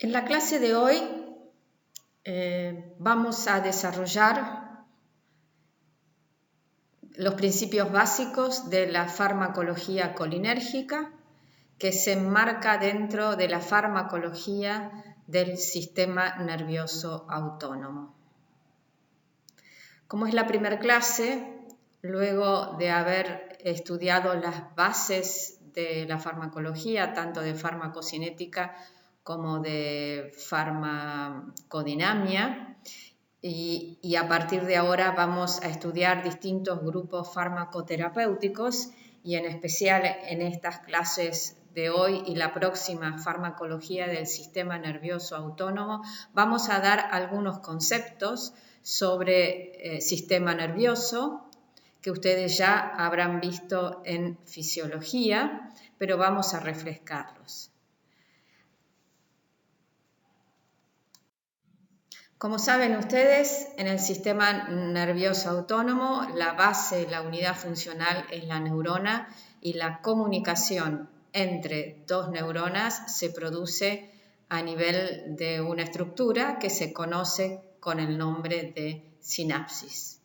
En la clase de hoy vamos a desarrollar los principios básicos de la farmacología colinérgica que se enmarca dentro de la farmacología del sistema nervioso autónomo. Como es la primera clase, luego de haber estudiado las bases de la farmacología, tanto de farmacocinética como de farmacodinamia, y a partir de ahora vamos a estudiar distintos grupos farmacoterapéuticos y en especial en estas clases de hoy y la próxima farmacología del sistema nervioso autónomo vamos a dar algunos conceptos sobre sistema nervioso que ustedes ya habrán visto en fisiología, pero vamos a refrescarlos. Como saben ustedes, en el sistema nervioso autónomo, la base, la unidad funcional es la neurona y la comunicación entre dos neuronas se produce a nivel de una estructura que se conoce con el nombre de sinapsis.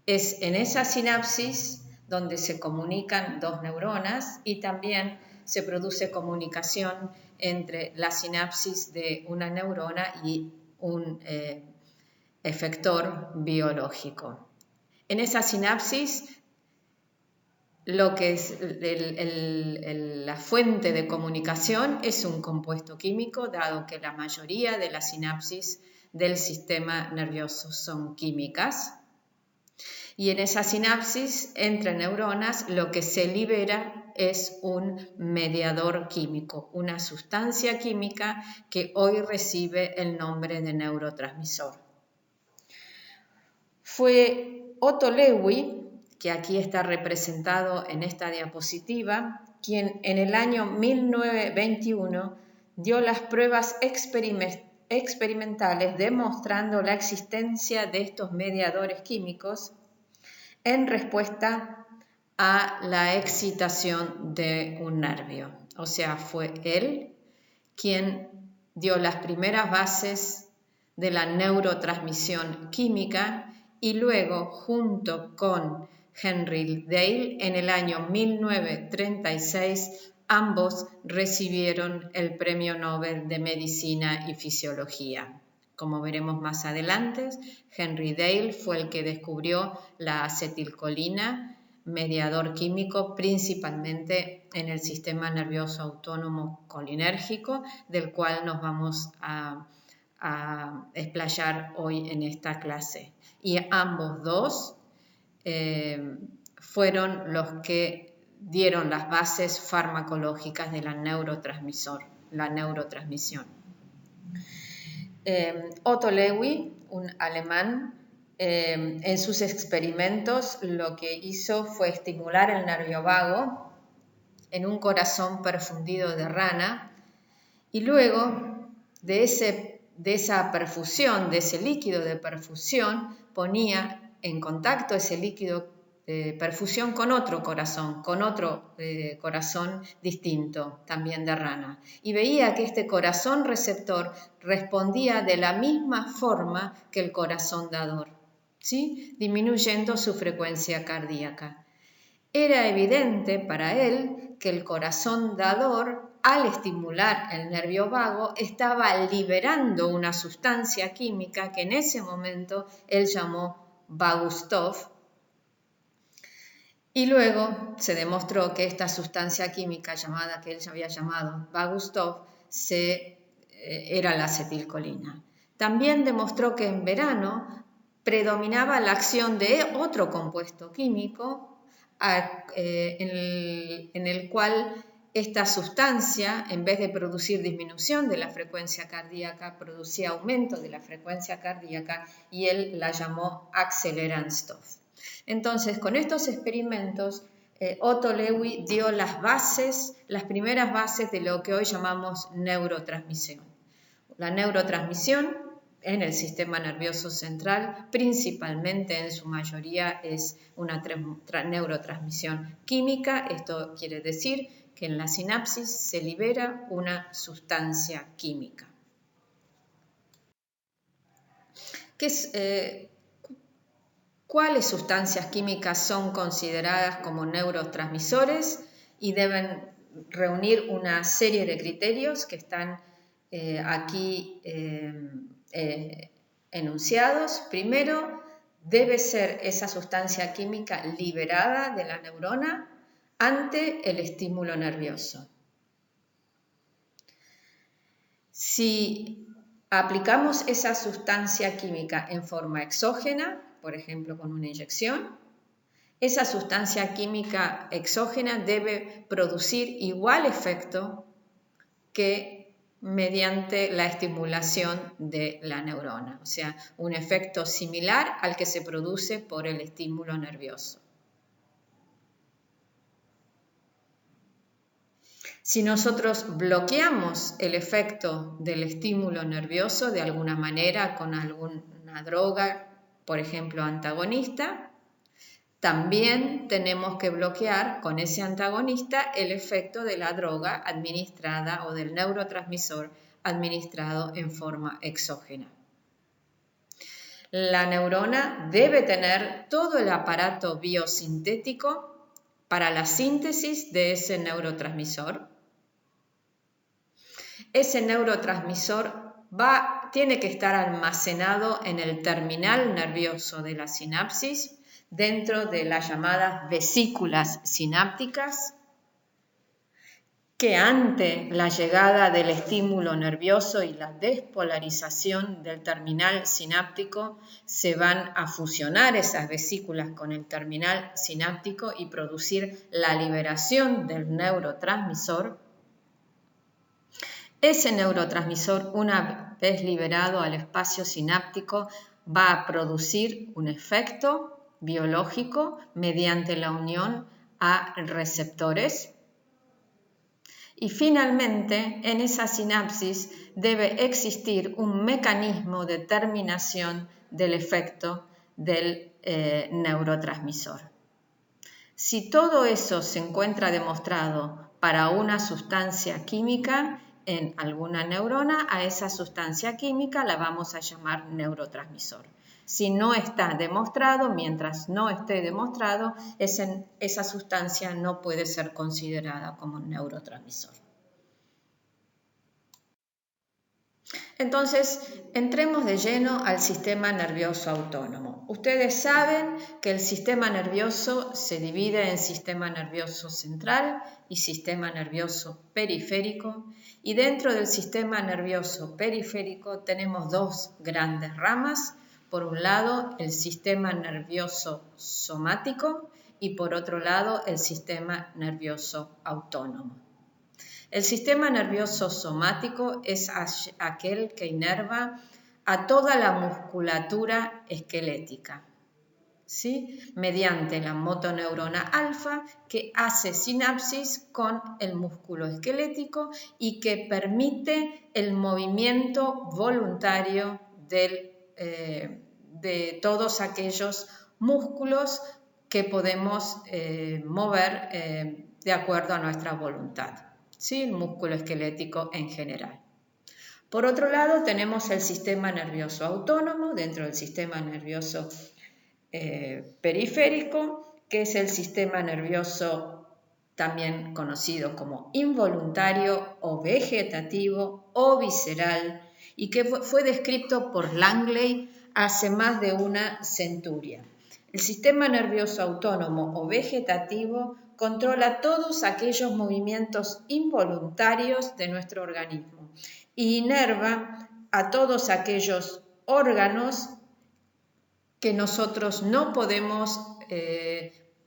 Es en esa sinapsis donde se comunican dos neuronas y también se produce comunicación entre la sinapsis de una neurona y un efector biológico. En esa sinapsis, lo que es la fuente de comunicación es un compuesto químico, dado que la mayoría de las sinapsis del sistema nervioso son químicas. Y en esa sinapsis entre neuronas lo que se libera es un mediador químico, una sustancia química que hoy recibe el nombre de neurotransmisor. Fue Otto Lewis, que aquí está representado en esta diapositiva, quien en el año 1921 dio las pruebas experimentales demostrando la existencia de estos mediadores químicos en respuesta a la excitación de un nervio. O sea, fue él quien dio las primeras bases de la neurotransmisión química y luego, junto con Henry Dale, en el año 1936, ambos recibieron el Premio Nobel de Medicina y Fisiología. Como veremos más adelante, Henry Dale fue el que descubrió la acetilcolina, mediador químico principalmente en el sistema nervioso autónomo colinérgico, del cual nos vamos a explayar hoy en esta clase. Y ambos dos fueron los que dieron las bases farmacológicas de la neurotransmisión. Otto Lewis, un alemán, en sus experimentos lo que hizo fue estimular el nervio vago en un corazón perfundido de rana y luego de esa perfusión, de ese líquido de perfusión, ponía en contacto ese líquido de perfusión con otro corazón distinto, también de rana. Y veía que este corazón receptor respondía de la misma forma que el corazón dador, ¿sí? Disminuyendo su frecuencia cardíaca. Era evidente para él que el corazón dador, al estimular el nervio vago, estaba liberando una sustancia química que en ese momento él llamó Vagustov. Y luego se demostró que esta sustancia química que él había llamado Vagustov era la acetilcolina. También demostró que en verano predominaba la acción de otro compuesto químico en el cual esta sustancia, en vez de producir disminución de la frecuencia cardíaca, producía aumento de la frecuencia cardíaca y él la llamó accelerantstoff. Entonces, con estos experimentos, Otto Lewis dio las primeras bases de lo que hoy llamamos neurotransmisión. La neurotransmisión en el sistema nervioso central, principalmente en su mayoría, es una neurotransmisión química. Esto quiere decir que en la sinapsis se libera una sustancia química. ¿Cuáles sustancias químicas son consideradas como neurotransmisores y deben reunir una serie de criterios que están aquí enunciados? Primero, debe ser esa sustancia química liberada de la neurona ante el estímulo nervioso. Si aplicamos esa sustancia química en forma exógena, por ejemplo con una inyección, esa sustancia química exógena debe producir igual efecto que mediante la estimulación de la neurona, o sea, un efecto similar al que se produce por el estímulo nervioso. Si nosotros bloqueamos el efecto del estímulo nervioso de alguna manera con alguna droga, por ejemplo antagonista, también tenemos que bloquear con ese antagonista el efecto de la droga administrada o del neurotransmisor administrado en forma exógena. La neurona debe tener todo el aparato biosintético para la síntesis de ese neurotransmisor. Ese neurotransmisor tiene que estar almacenado en el terminal nervioso de la sinapsis, dentro de las llamadas vesículas sinápticas, que ante la llegada del estímulo nervioso y la despolarización del terminal sináptico se van a fusionar esas vesículas con el terminal sináptico y producir la liberación del neurotransmisor. Ese neurotransmisor, una vez liberado al espacio sináptico, va a producir un efecto biológico mediante la unión a receptores. Y finalmente, en esa sinapsis debe existir un mecanismo de terminación del efecto del neurotransmisor. Si todo eso se encuentra demostrado para una sustancia química en alguna neurona, a esa sustancia química la vamos a llamar neurotransmisor. Si no está demostrado, mientras no esté demostrado, esa sustancia no puede ser considerada como neurotransmisor. Entonces, entremos de lleno al sistema nervioso autónomo. Ustedes saben que el sistema nervioso se divide en sistema nervioso central y sistema nervioso periférico, y dentro del sistema nervioso periférico tenemos dos grandes ramas. Por un lado, el sistema nervioso somático y por otro lado, el sistema nervioso autónomo. El sistema nervioso somático es aquel que inerva a toda la musculatura esquelética, ¿sí? Mediante la motoneurona alfa que hace sinapsis con el músculo esquelético y que permite el movimiento voluntario de todos aquellos músculos que podemos mover de acuerdo a nuestra voluntad, ¿sí? El músculo esquelético en general. Por otro lado, tenemos el sistema nervioso autónomo dentro del sistema nervioso periférico, que es el sistema nervioso también conocido como involuntario o vegetativo o visceral, y que fue descrito por Langley hace más de una centuria. El sistema nervioso autónomo o vegetativo controla todos aquellos movimientos involuntarios de nuestro organismo y inerva a todos aquellos órganos que nosotros no podemos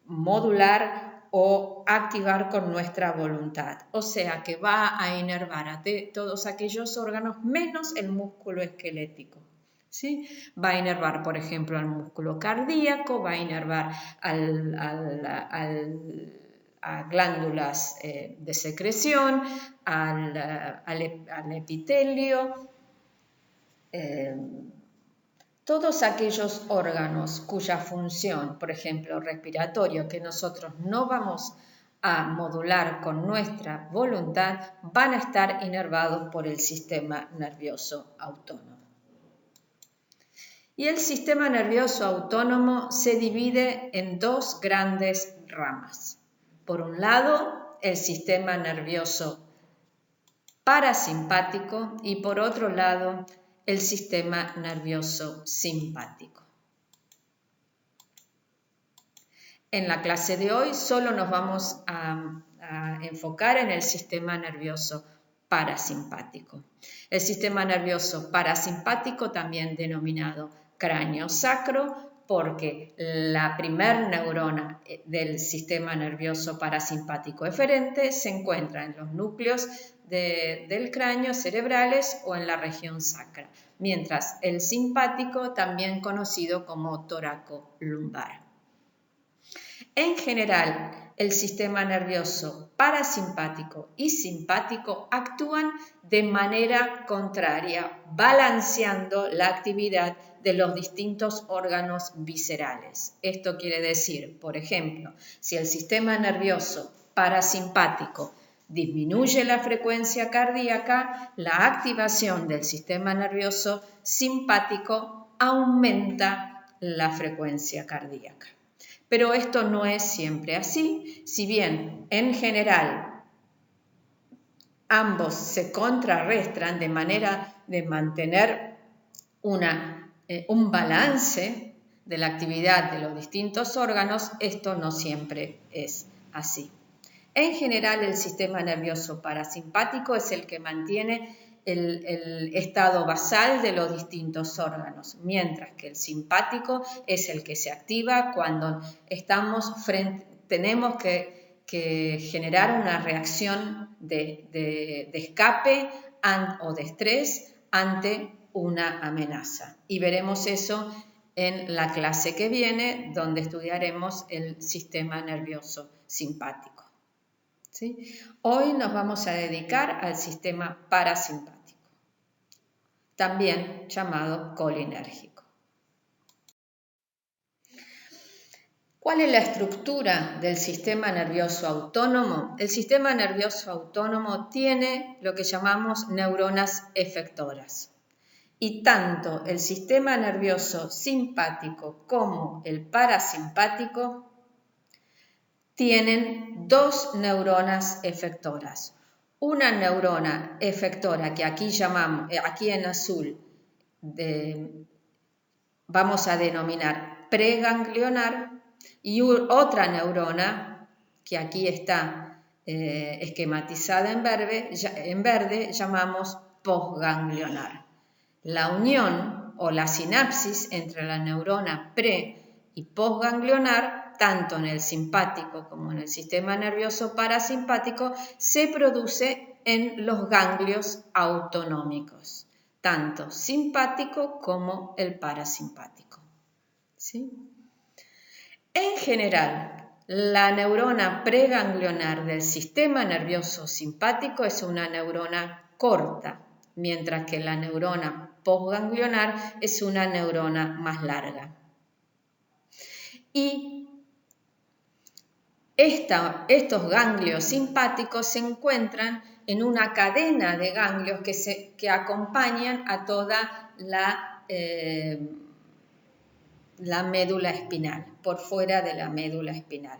modular o activar con nuestra voluntad. O sea que va a inervar a todos aquellos órganos menos el músculo esquelético, ¿sí? Va a inervar, por ejemplo, al músculo cardíaco, va a inervar a glándulas de secreción, al epitelio, todos aquellos órganos cuya función, por ejemplo, respiratorio, que nosotros no vamos a modular con nuestra voluntad, van a estar inervados por el sistema nervioso autónomo. Y el sistema nervioso autónomo se divide en dos grandes ramas. Por un lado, el sistema nervioso parasimpático y por otro lado, el sistema nervioso simpático. En la clase de hoy solo nos vamos a enfocar en el sistema nervioso parasimpático. El sistema nervioso parasimpático, también denominado cráneo sacro, porque la primer neurona del sistema nervioso parasimpático eferente se encuentra en los núcleos del cráneo cerebrales o en la región sacra, mientras el simpático, también conocido como toraco lumbar. En general, el sistema nervioso parasimpático y simpático actúan de manera contraria, balanceando la actividad de los distintos órganos viscerales. Esto quiere decir, por ejemplo, si el sistema nervioso parasimpático disminuye la frecuencia cardíaca, la activación del sistema nervioso simpático aumenta la frecuencia cardíaca. Pero esto no es siempre así, si bien en general ambos se contrarrestan de manera de mantener un balance de la actividad de los distintos órganos, esto no siempre es así. En general, el sistema nervioso parasimpático es el que mantiene el estado basal de los distintos órganos, mientras que el simpático es el que se activa cuando tenemos que generar una reacción de escape o de estrés ante una amenaza. Y veremos eso en la clase que viene, donde estudiaremos el sistema nervioso simpático. ¿Sí? Hoy nos vamos a dedicar al sistema parasimpático, también llamado colinérgico. ¿Cuál es la estructura del sistema nervioso autónomo? El sistema nervioso autónomo tiene lo que llamamos neuronas efectoras. Y tanto el sistema nervioso simpático como el parasimpático tienen dos neuronas efectoras. Una neurona efectora que aquí llamamos, aquí en azul, vamos a denominar preganglionar, y otra neurona que aquí está esquematizada en verde, llamamos postganglionar. La unión o la sinapsis entre la neurona pre y postganglionar, tanto en el simpático como en el sistema nervioso parasimpático, se produce en los ganglios autonómicos, tanto simpático como el parasimpático. ¿Sí? En general, la neurona preganglionar del sistema nervioso simpático es una neurona corta, mientras que la neurona postganglionar es una neurona más larga. Y estos ganglios simpáticos se encuentran en una cadena de ganglios que acompañan a toda la médula espinal, por fuera de la médula espinal.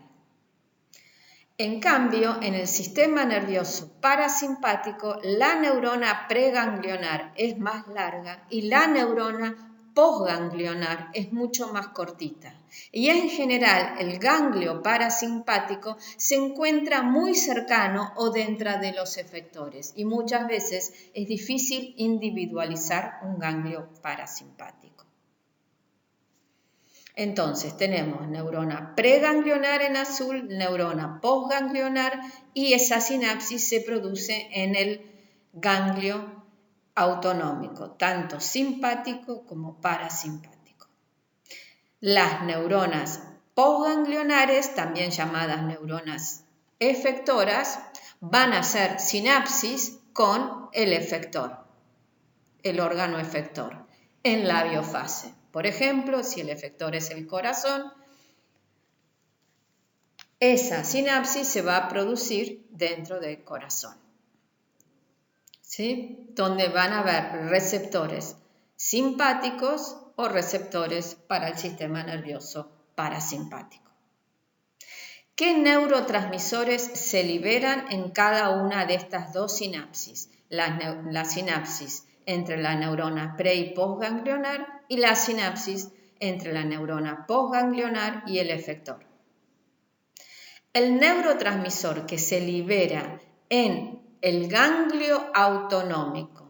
En cambio, en el sistema nervioso parasimpático, la neurona preganglionar es más larga y la neurona postganglionar es mucho más cortita. Y en general, el ganglio parasimpático se encuentra muy cercano o dentro de los efectores y muchas veces es difícil individualizar un ganglio parasimpático. Entonces tenemos neurona preganglionar en azul, neurona postganglionar, y esa sinapsis se produce en el ganglio autonómico, tanto simpático como parasimpático. Las neuronas postganglionares, también llamadas neuronas efectoras, van a hacer sinapsis con el efector, el órgano efector, en la biofase. Por ejemplo, si el efector es el corazón, esa sinapsis se va a producir dentro del corazón, ¿sí? Donde van a haber receptores simpáticos o receptores para el sistema nervioso parasimpático. ¿Qué neurotransmisores se liberan en cada una de estas dos sinapsis? La sinapsis entre la neurona pre- y postganglionar y la sinapsis entre la neurona postganglionar y el efector. El neurotransmisor que se libera en el ganglio autonómico,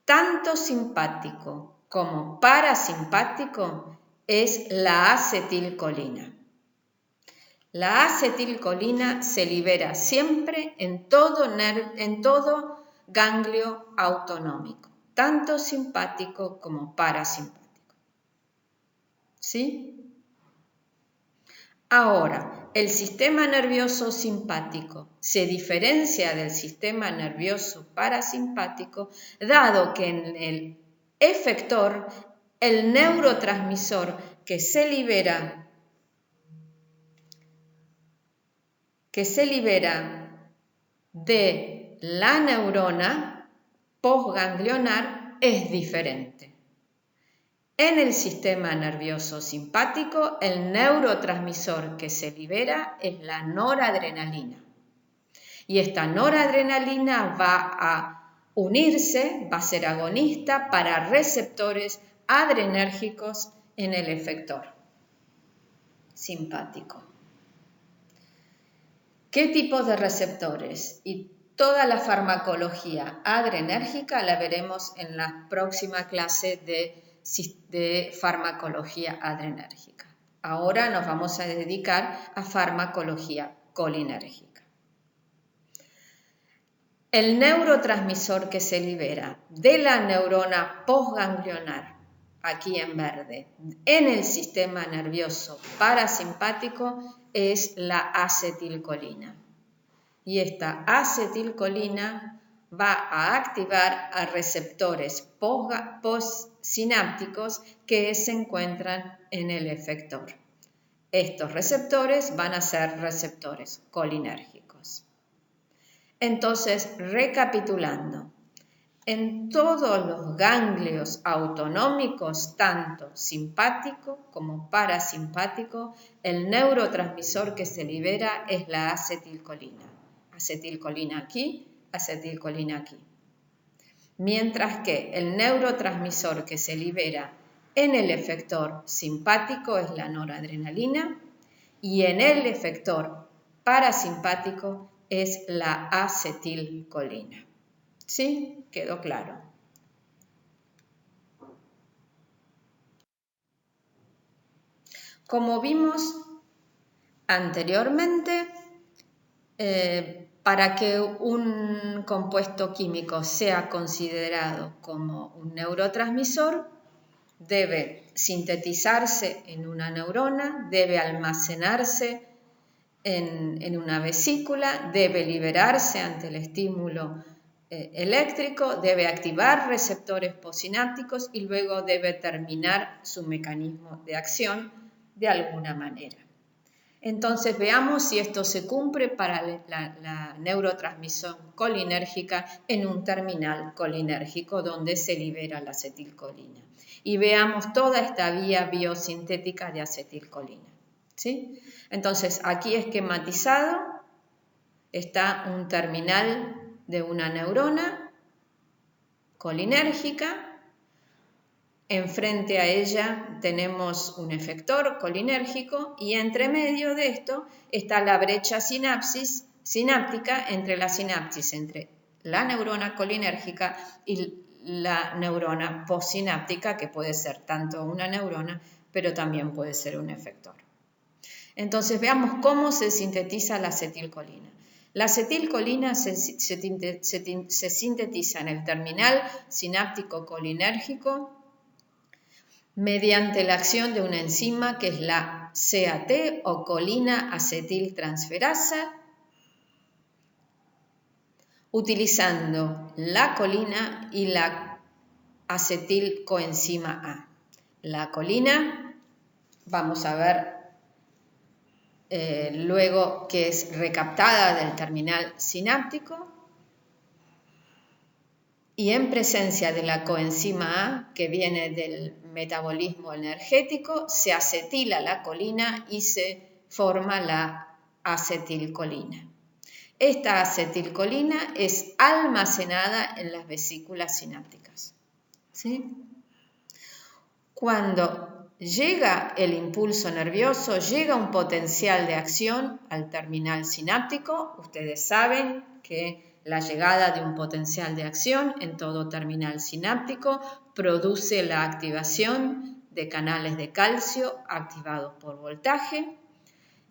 tanto simpático como parasimpático, es la acetilcolina. La acetilcolina se libera siempre en todo ganglio autonómico, tanto simpático como parasimpático. ¿Sí? Ahora, el sistema nervioso simpático se diferencia del sistema nervioso parasimpático, dado que en el efector, el neurotransmisor que se libera de la neurona postganglionar es diferente. En el sistema nervioso simpático, el neurotransmisor que se libera es la noradrenalina. Y esta noradrenalina va a unirse, va a ser agonista para receptores adrenérgicos en el efector simpático. ¿Qué tipo de receptores? Y toda la farmacología adrenérgica la veremos en la próxima clase de farmacología adrenérgica. Ahora nos vamos a dedicar a farmacología colinérgica. El neurotransmisor que se libera de la neurona postganglionar, aquí en verde, en el sistema nervioso parasimpático es la acetilcolina. Y esta acetilcolina va a activar a receptores postsinápticos que se encuentran en el efector. Estos receptores van a ser receptores colinérgicos. Entonces, recapitulando, en todos los ganglios autonómicos, tanto simpático como parasimpático, el neurotransmisor que se libera es la acetilcolina. Acetilcolina aquí, acetilcolina aquí. Mientras que el neurotransmisor que se libera en el efector simpático es la noradrenalina y en el efector parasimpático es la acetilcolina. ¿Sí? ¿Quedó claro? Como vimos anteriormente, para que un compuesto químico sea considerado como un neurotransmisor, debe sintetizarse en una neurona, debe almacenarse en una vesícula, debe liberarse ante el estímulo eléctrico, debe activar receptores postsinápticos y luego debe terminar su mecanismo de acción de alguna manera. Entonces veamos si esto se cumple para la neurotransmisión colinérgica en un terminal colinérgico donde se libera la acetilcolina. Y veamos toda esta vía biosintética de acetilcolina. ¿Sí? Entonces aquí esquematizado está un terminal de una neurona colinérgica. Enfrente a ella tenemos un efector colinérgico y entre medio de esto está la brecha sináptica entre la sinapsis entre la neurona colinérgica y la neurona postsináptica, que puede ser tanto una neurona, pero también puede ser un efector. Entonces veamos cómo se sintetiza la acetilcolina. La acetilcolina se sintetiza en el terminal sináptico colinérgico mediante la acción de una enzima que es la CAT o colina acetiltransferasa, utilizando la colina y la acetilcoenzima A. La colina, vamos a ver luego que es recaptada del terminal sináptico y en presencia de la coenzima A, que viene del metabolismo energético, se acetila la colina y se forma la acetilcolina. Esta acetilcolina es almacenada en las vesículas sinápticas. ¿Sí? Cuando llega el impulso nervioso, llega un potencial de acción al terminal sináptico. Ustedes saben que la llegada de un potencial de acción en todo terminal sináptico produce la activación de canales de calcio activados por voltaje.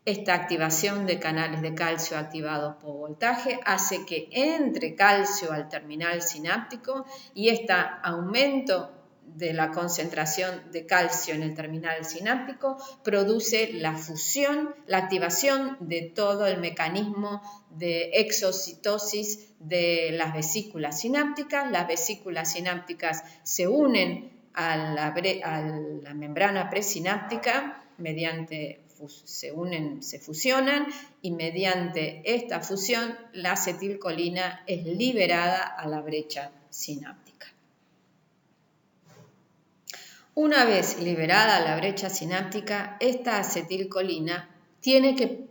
Esta activación de canales de calcio activados por voltaje hace que entre calcio al terminal sináptico y este aumento de la concentración de calcio en el terminal sináptico produce la fusión, la activación de todo el mecanismo de exocitosis de las vesículas sinápticas. Las vesículas sinápticas se unen a la membrana presináptica se fusionan y mediante esta fusión la acetilcolina es liberada a la brecha sináptica. Una vez liberada la brecha sináptica, esta acetilcolina tiene que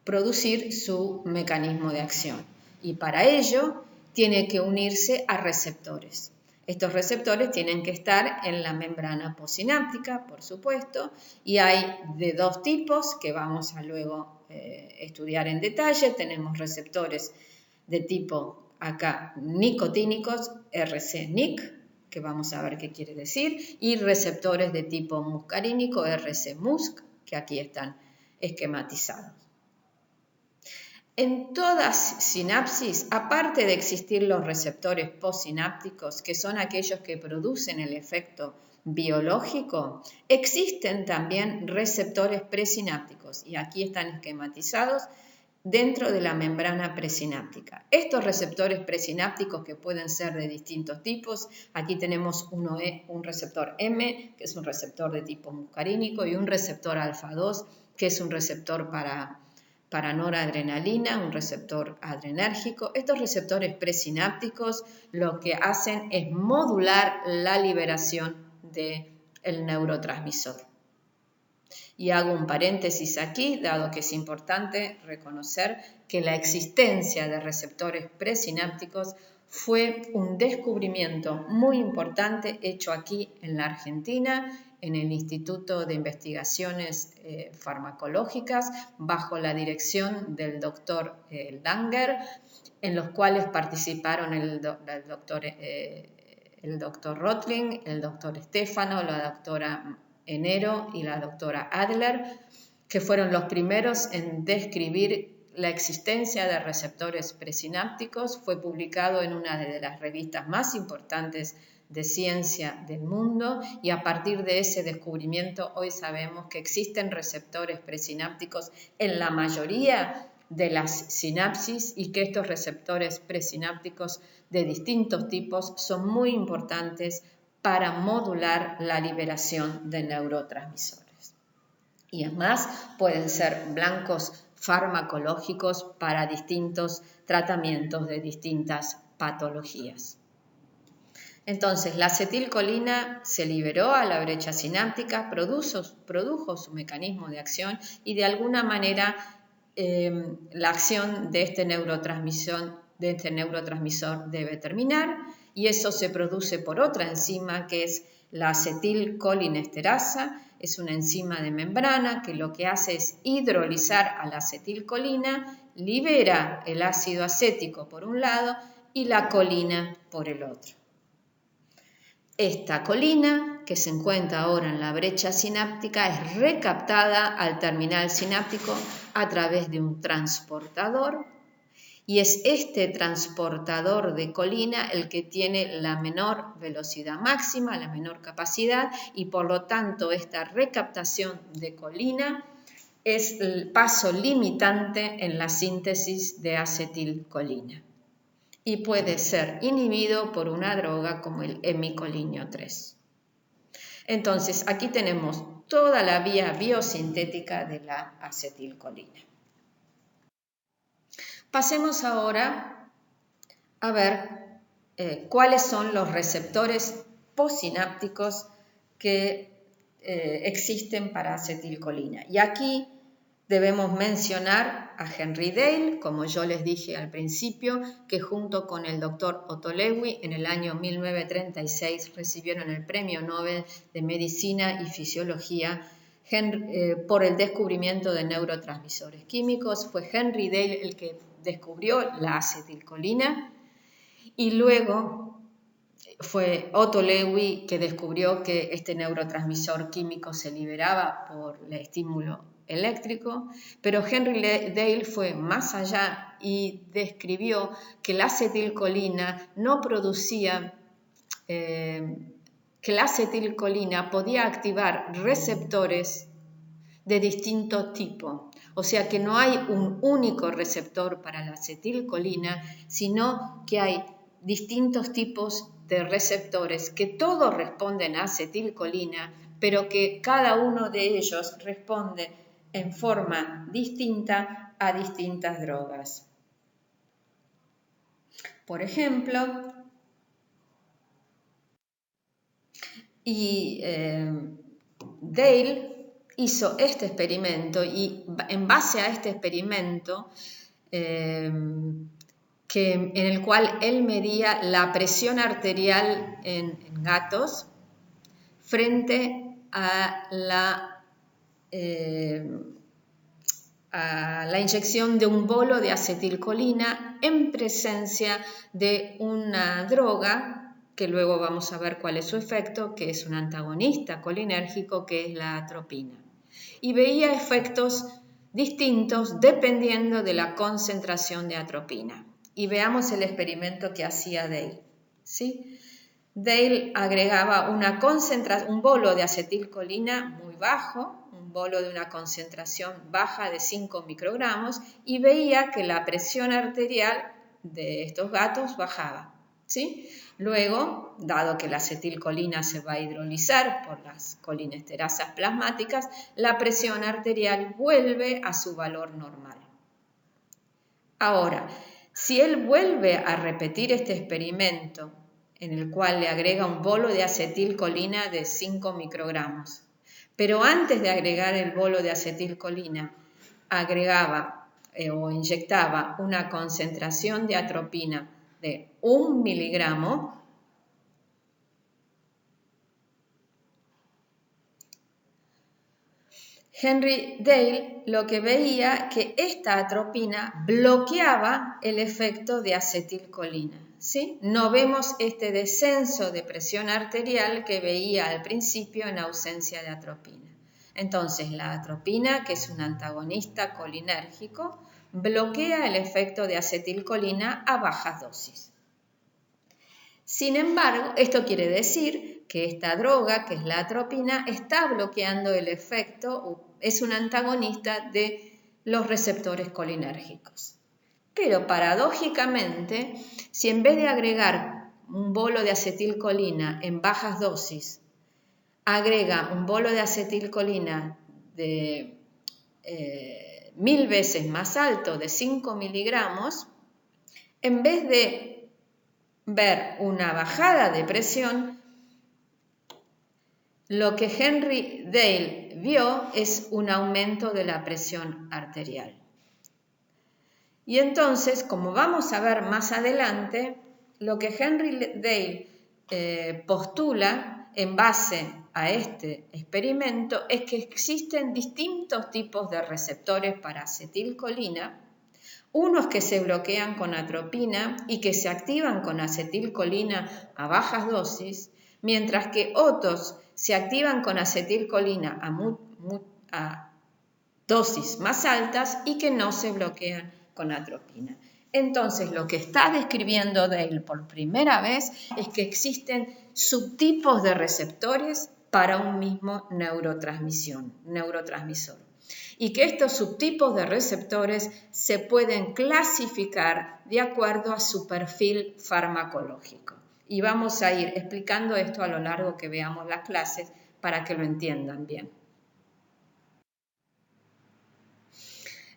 producir su mecanismo de acción y para ello tiene que unirse a receptores. Estos receptores tienen que estar en la membrana postsináptica, por supuesto, y hay de dos tipos que vamos a luego estudiar en detalle. Tenemos receptores de tipo acá nicotínicos, RC-NIC, que vamos a ver qué quiere decir, y receptores de tipo muscarínico, RC-MuSC, que aquí están esquematizados. En todas sinapsis, aparte de existir los receptores postsinápticos, que son aquellos que producen el efecto biológico, existen también receptores presinápticos, y aquí están esquematizados dentro de la membrana presináptica. Estos receptores presinápticos, que pueden ser de distintos tipos, aquí tenemos un receptor M, que es un receptor de tipo muscarínico, y un receptor alfa 2, que es un receptor para noradrenalina, un receptor adrenérgico. Estos receptores presinápticos lo que hacen es modular la liberación del neurotransmisor. Y hago un paréntesis aquí, dado que es importante reconocer que la existencia de receptores presinápticos fue un descubrimiento muy importante hecho aquí en la Argentina, en el Instituto de Investigaciones Farmacológicas, bajo la dirección del doctor Langer, en los cuales participaron el doctor Rotling, el doctor Stefano, la doctora Enero y la doctora Adler, que fueron los primeros en describir la existencia de receptores presinápticos. Fue publicado en una de las revistas más importantes de ciencia del mundo y a partir de ese descubrimiento hoy sabemos que existen receptores presinápticos en la mayoría de las sinapsis y que estos receptores presinápticos de distintos tipos son muy importantes para modular la liberación de neurotransmisores. Y además pueden ser blancos farmacológicos para distintos tratamientos de distintas patologías. Entonces, la acetilcolina se liberó a la brecha sináptica, produjo su mecanismo de acción y de alguna manera la acción de este neurotransmisor debe terminar y eso se produce por otra enzima que es la acetilcolinesterasa. Es una enzima de membrana que lo que hace es hidrolizar a la acetilcolina, libera el ácido acético por un lado y la colina por el otro. Esta colina, que se encuentra ahora en la brecha sináptica, es recaptada al terminal sináptico a través de un transportador y es este transportador de colina el que tiene la menor velocidad máxima, la menor capacidad y por lo tanto esta recaptación de colina es el paso limitante en la síntesis de acetilcolina y puede ser inhibido por una droga como el hemicolinio 3. Entonces, aquí tenemos toda la vía biosintética de la acetilcolina. Pasemos ahora a ver cuáles son los receptores postsinápticos que existen para acetilcolina. Y aquí debemos mencionar a Henry Dale, como yo les dije al principio, que junto con el doctor Otto Lewy en el año 1936 recibieron el Premio Nobel de Medicina y Fisiología por el descubrimiento de neurotransmisores químicos. Fue Henry Dale el que descubrió la acetilcolina y luego fue Otto Lewy que descubrió que este neurotransmisor químico se liberaba por el estímulo eléctrico, pero Henry Dale fue más allá y describió que la acetilcolina no producía, que la acetilcolina podía activar receptores de distinto tipo. O sea que no hay un único receptor para la acetilcolina, sino que hay distintos tipos de receptores que todos responden a acetilcolina, pero que cada uno de ellos responde en forma distinta a distintas drogas. Por ejemplo, Dale hizo este experimento y en base a este experimento en el cual él medía la presión arterial en gatos frente a la inyección de un bolo de acetilcolina en presencia de una droga que luego vamos a ver cuál es su efecto, que es un antagonista colinérgico, que es la atropina. Y veía efectos distintos dependiendo de la concentración de atropina. Y veamos el experimento que hacía Dale. ¿Sí? Dale agregaba un bolo de acetilcolina muy bajo, un bolo de una concentración baja de 5 microgramos, y veía que la presión arterial de estos gatos bajaba. ¿Sí? Luego, dado que la acetilcolina se va a hidrolizar por las colinesterasas plasmáticas, la presión arterial vuelve a su valor normal. Ahora, si él vuelve a repetir este experimento en el cual le agrega un bolo de acetilcolina de 5 microgramos, pero antes de agregar el bolo de acetilcolina, agregaba o inyectaba una concentración de atropina de 1 miligramo, Henry Dale lo que veía que esta atropina bloqueaba el efecto de acetilcolina. ¿Sí? No vemos este descenso de presión arterial que veía al principio en ausencia de atropina. Entonces, la atropina, que es un antagonista colinérgico, bloquea el efecto de acetilcolina a bajas dosis. Sin embargo, esto quiere decir que esta droga, que es la atropina, está bloqueando el efecto, es un antagonista de los receptores colinérgicos. Pero paradójicamente, si en vez de agregar un bolo de acetilcolina en bajas dosis, agrega un bolo de acetilcolina de 1000 veces más alto, de 5 miligramos, en vez de ver una bajada de presión, lo que Henry Dale vio es un aumento de la presión arterial. Y entonces, como vamos a ver más adelante, lo que Henry Dale postula en base a este experimento es que existen distintos tipos de receptores para acetilcolina, unos que se bloquean con atropina y que se activan con acetilcolina a bajas dosis, mientras que otros se activan con acetilcolina a dosis más altas y que no se bloquean con atropina. Entonces, lo que está describiendo Dale por primera vez es que existen subtipos de receptores para un mismo neurotransmisor. Y que estos subtipos de receptores se pueden clasificar de acuerdo a su perfil farmacológico. Y vamos a ir explicando esto a lo largo que veamos las clases para que lo entiendan bien.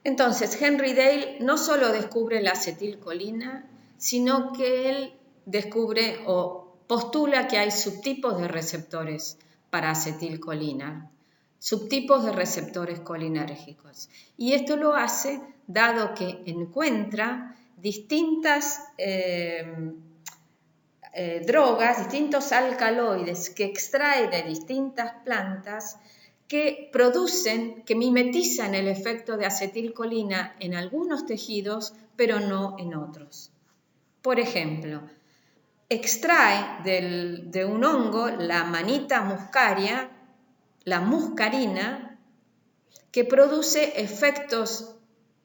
Entonces, Henry Dale no solo descubre la acetilcolina, sino que él descubre o postula que hay subtipos de receptores para acetilcolina, subtipos de receptores colinérgicos. Y esto lo hace dado que encuentra distintas drogas, distintos alcaloides que extrae de distintas plantas que producen, que mimetizan el efecto de acetilcolina en algunos tejidos, pero no en otros. Por ejemplo, extrae de un hongo la Amanita muscaria, la muscarina, que produce efectos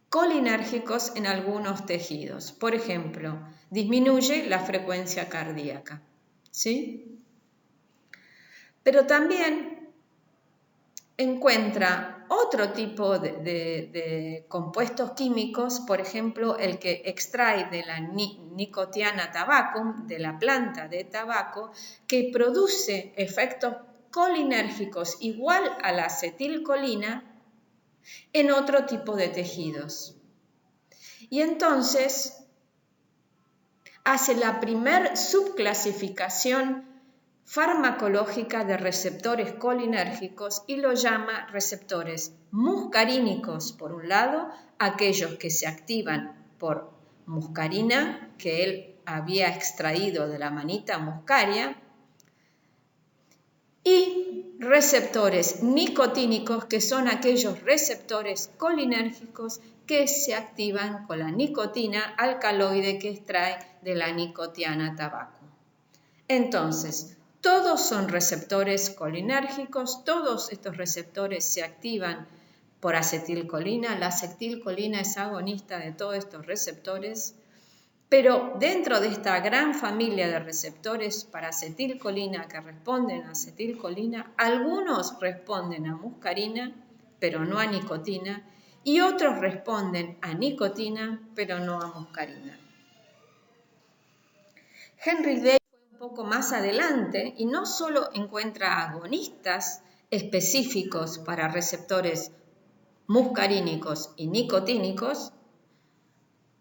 colinérgicos en algunos tejidos. Por ejemplo, disminuye la frecuencia cardíaca, ¿sí? Pero también encuentra otro tipo de compuestos químicos, por ejemplo, el que extrae de la Nicotiana tabacum, de la planta de tabaco, que produce efectos colinérgicos igual a la acetilcolina en otro tipo de tejidos. Y entonces hace la primer subclasificación farmacológica de receptores colinérgicos y lo llama receptores muscarínicos, por un lado, aquellos que se activan por muscarina, que él había extraído de la Amanita muscaria, y receptores nicotínicos, que son aquellos receptores colinérgicos que se activan con la nicotina alcaloide que extrae de la Nicotiana tabaco. Entonces, todos son receptores colinérgicos, todos estos receptores se activan por acetilcolina. La acetilcolina es agonista de todos estos receptores, pero dentro de esta gran familia de receptores para acetilcolina que responden a acetilcolina, algunos responden a muscarina, pero no a nicotina, y otros responden a nicotina, pero no a muscarina. Henry Day un poco más adelante y no solo encuentra agonistas específicos para receptores muscarínicos y nicotínicos,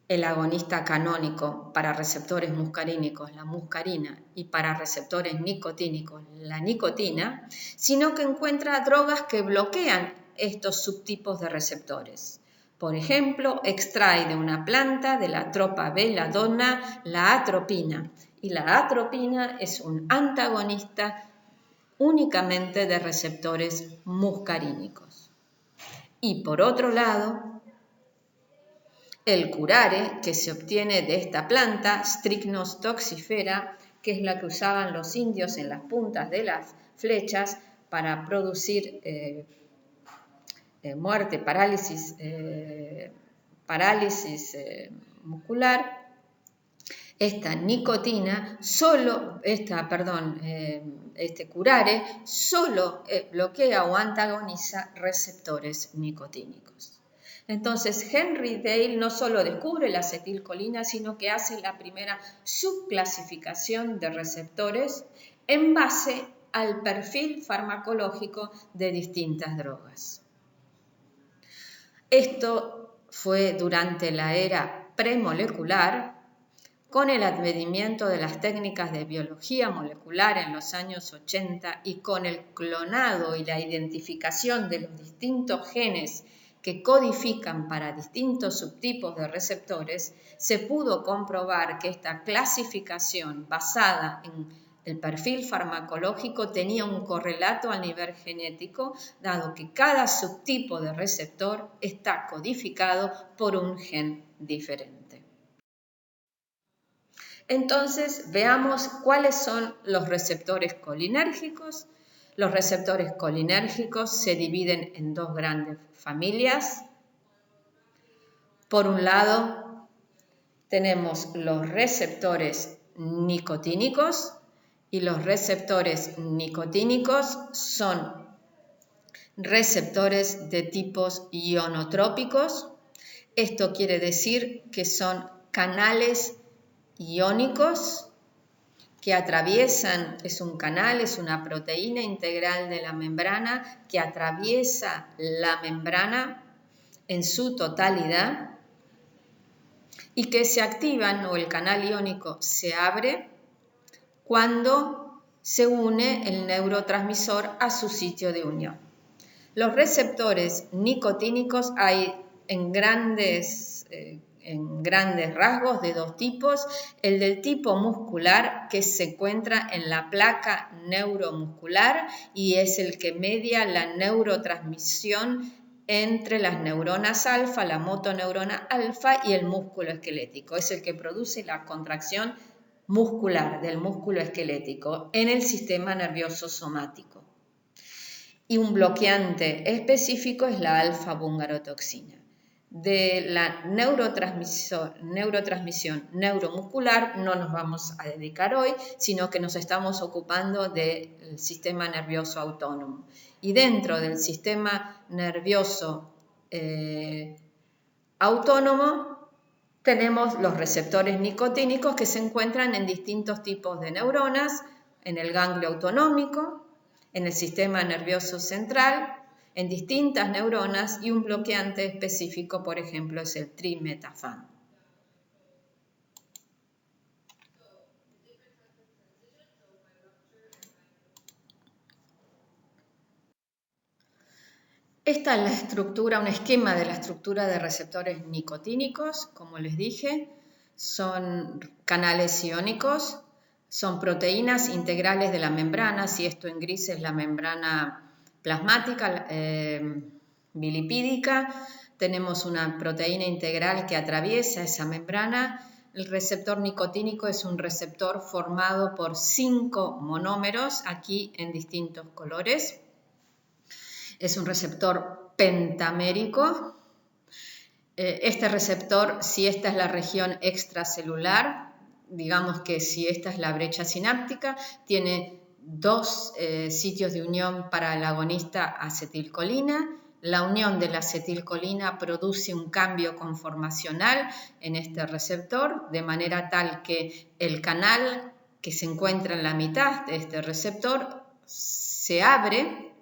el agonista canónico para receptores muscarínicos, la muscarina, y para receptores nicotínicos, la nicotina, sino que encuentra drogas que bloquean estos subtipos de receptores. Por ejemplo, extrae de una planta, de la tropa belladonna, la atropina, y la atropina es un antagonista únicamente de receptores muscarínicos. Y por otro lado, el curare, que se obtiene de esta planta, Strychnos toxifera, que es la que usaban los indios en las puntas de las flechas para producir muerte, parálisis muscular. Esta nicotina, este curare, solo bloquea o antagoniza receptores nicotínicos. Entonces, Henry Dale no solo descubre la acetilcolina, sino que hace la primera subclasificación de receptores en base al perfil farmacológico de distintas drogas. Esto fue durante la era premolecular, con el advenimiento de las técnicas de biología molecular en los años 80 y con el clonado y la identificación de los distintos genes que codifican para distintos subtipos de receptores, se pudo comprobar que esta clasificación basada en el perfil farmacológico tenía un correlato a nivel genético, dado que cada subtipo de receptor está codificado por un gen diferente. Entonces, veamos cuáles son los receptores colinérgicos. Los receptores colinérgicos se dividen en dos grandes familias. Por un lado, tenemos los receptores nicotínicos, y los receptores nicotínicos son receptores de tipos ionotrópicos. Esto quiere decir que son canales iónicos que atraviesan, es un canal, es una proteína integral de la membrana que atraviesa la membrana en su totalidad y que se activan o el canal iónico se abre cuando se une el neurotransmisor a su sitio de unión. Los receptores nicotínicos hay en grandes rasgos de dos tipos, el del tipo muscular que se encuentra en la placa neuromuscular y es el que media la neurotransmisión entre las neuronas alfa, la motoneurona alfa y el músculo esquelético, es el que produce la contracción muscular del músculo esquelético en el sistema nervioso somático. Y un bloqueante específico es la alfa-bungarotoxina. De la neurotransmisión neuromuscular no nos vamos a dedicar hoy, sino que nos estamos ocupando del sistema nervioso autónomo. Y dentro del sistema nervioso autónomo tenemos los receptores nicotínicos que se encuentran en distintos tipos de neuronas, en el ganglio autonómico, en el sistema nervioso central, en distintas neuronas y un bloqueante específico, por ejemplo, es el trimetafán. Esta es la estructura, un esquema de la estructura de receptores nicotínicos, como les dije, son canales iónicos, son proteínas integrales de la membrana, si esto en gris es la membrana plasmática, bilipídica, tenemos una proteína integral que atraviesa esa membrana. El receptor nicotínico es un receptor formado por 5 monómeros, aquí en distintos colores. Es un receptor pentamérico. Este receptor, si esta es la región extracelular, digamos que si esta es la brecha sináptica, tiene 2 sitios de unión para el agonista acetilcolina. La unión de la acetilcolina produce un cambio conformacional en este receptor, de manera tal que el canal que se encuentra en la mitad de este receptor se abre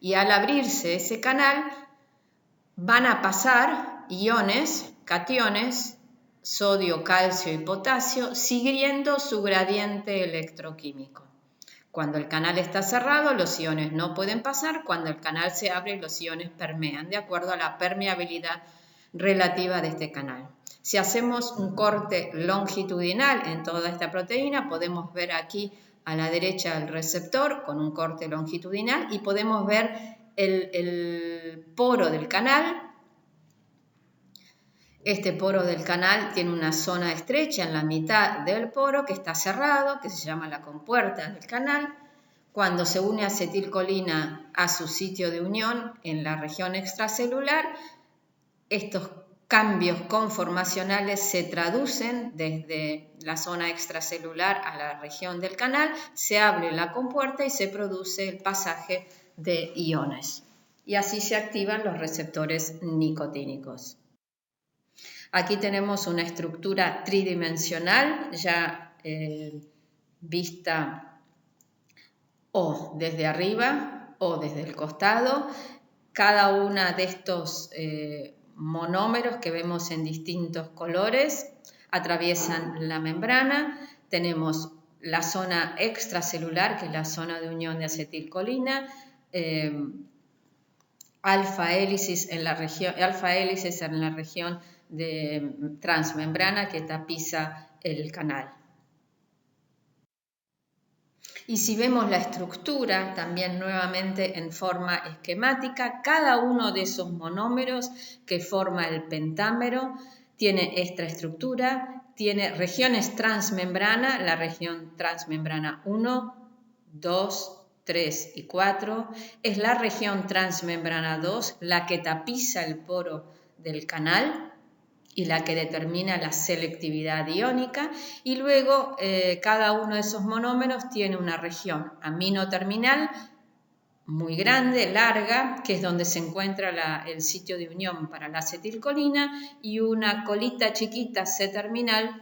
y al abrirse ese canal van a pasar iones, cationes, sodio, calcio y potasio, siguiendo su gradiente electroquímico. Cuando el canal está cerrado, los iones no pueden pasar. Cuando el canal se abre, los iones permean, de acuerdo a la permeabilidad relativa de este canal. Si hacemos un corte longitudinal en toda esta proteína, podemos ver aquí a la derecha el receptor con un corte longitudinal y podemos ver el poro del canal. Este poro del canal tiene una zona estrecha en la mitad del poro que está cerrado, que se llama la compuerta del canal. Cuando se une acetilcolina a su sitio de unión en la región extracelular, estos cambios conformacionales se traducen desde la zona extracelular a la región del canal, se abre la compuerta y se produce el pasaje de iones. Y así se activan los receptores nicotínicos. Aquí tenemos una estructura tridimensional ya vista o desde arriba o desde el costado. Cada una de estos monómeros que vemos en distintos colores atraviesan la membrana. Tenemos la zona extracelular, que es la zona de unión de acetilcolina, alfa hélices en la región de transmembrana que tapiza el canal. Y si vemos la estructura también nuevamente en forma esquemática, cada uno de esos monómeros que forma el pentámero tiene esta estructura, tiene regiones transmembrana, la región transmembrana 1, 2, 3 y 4, es la región transmembrana 2 la que tapiza el poro del canal y la que determina la selectividad iónica, y luego cada uno de esos monómeros tiene una región aminoterminal muy grande, larga, que es donde se encuentra el sitio de unión para la acetilcolina, y una colita chiquita C-terminal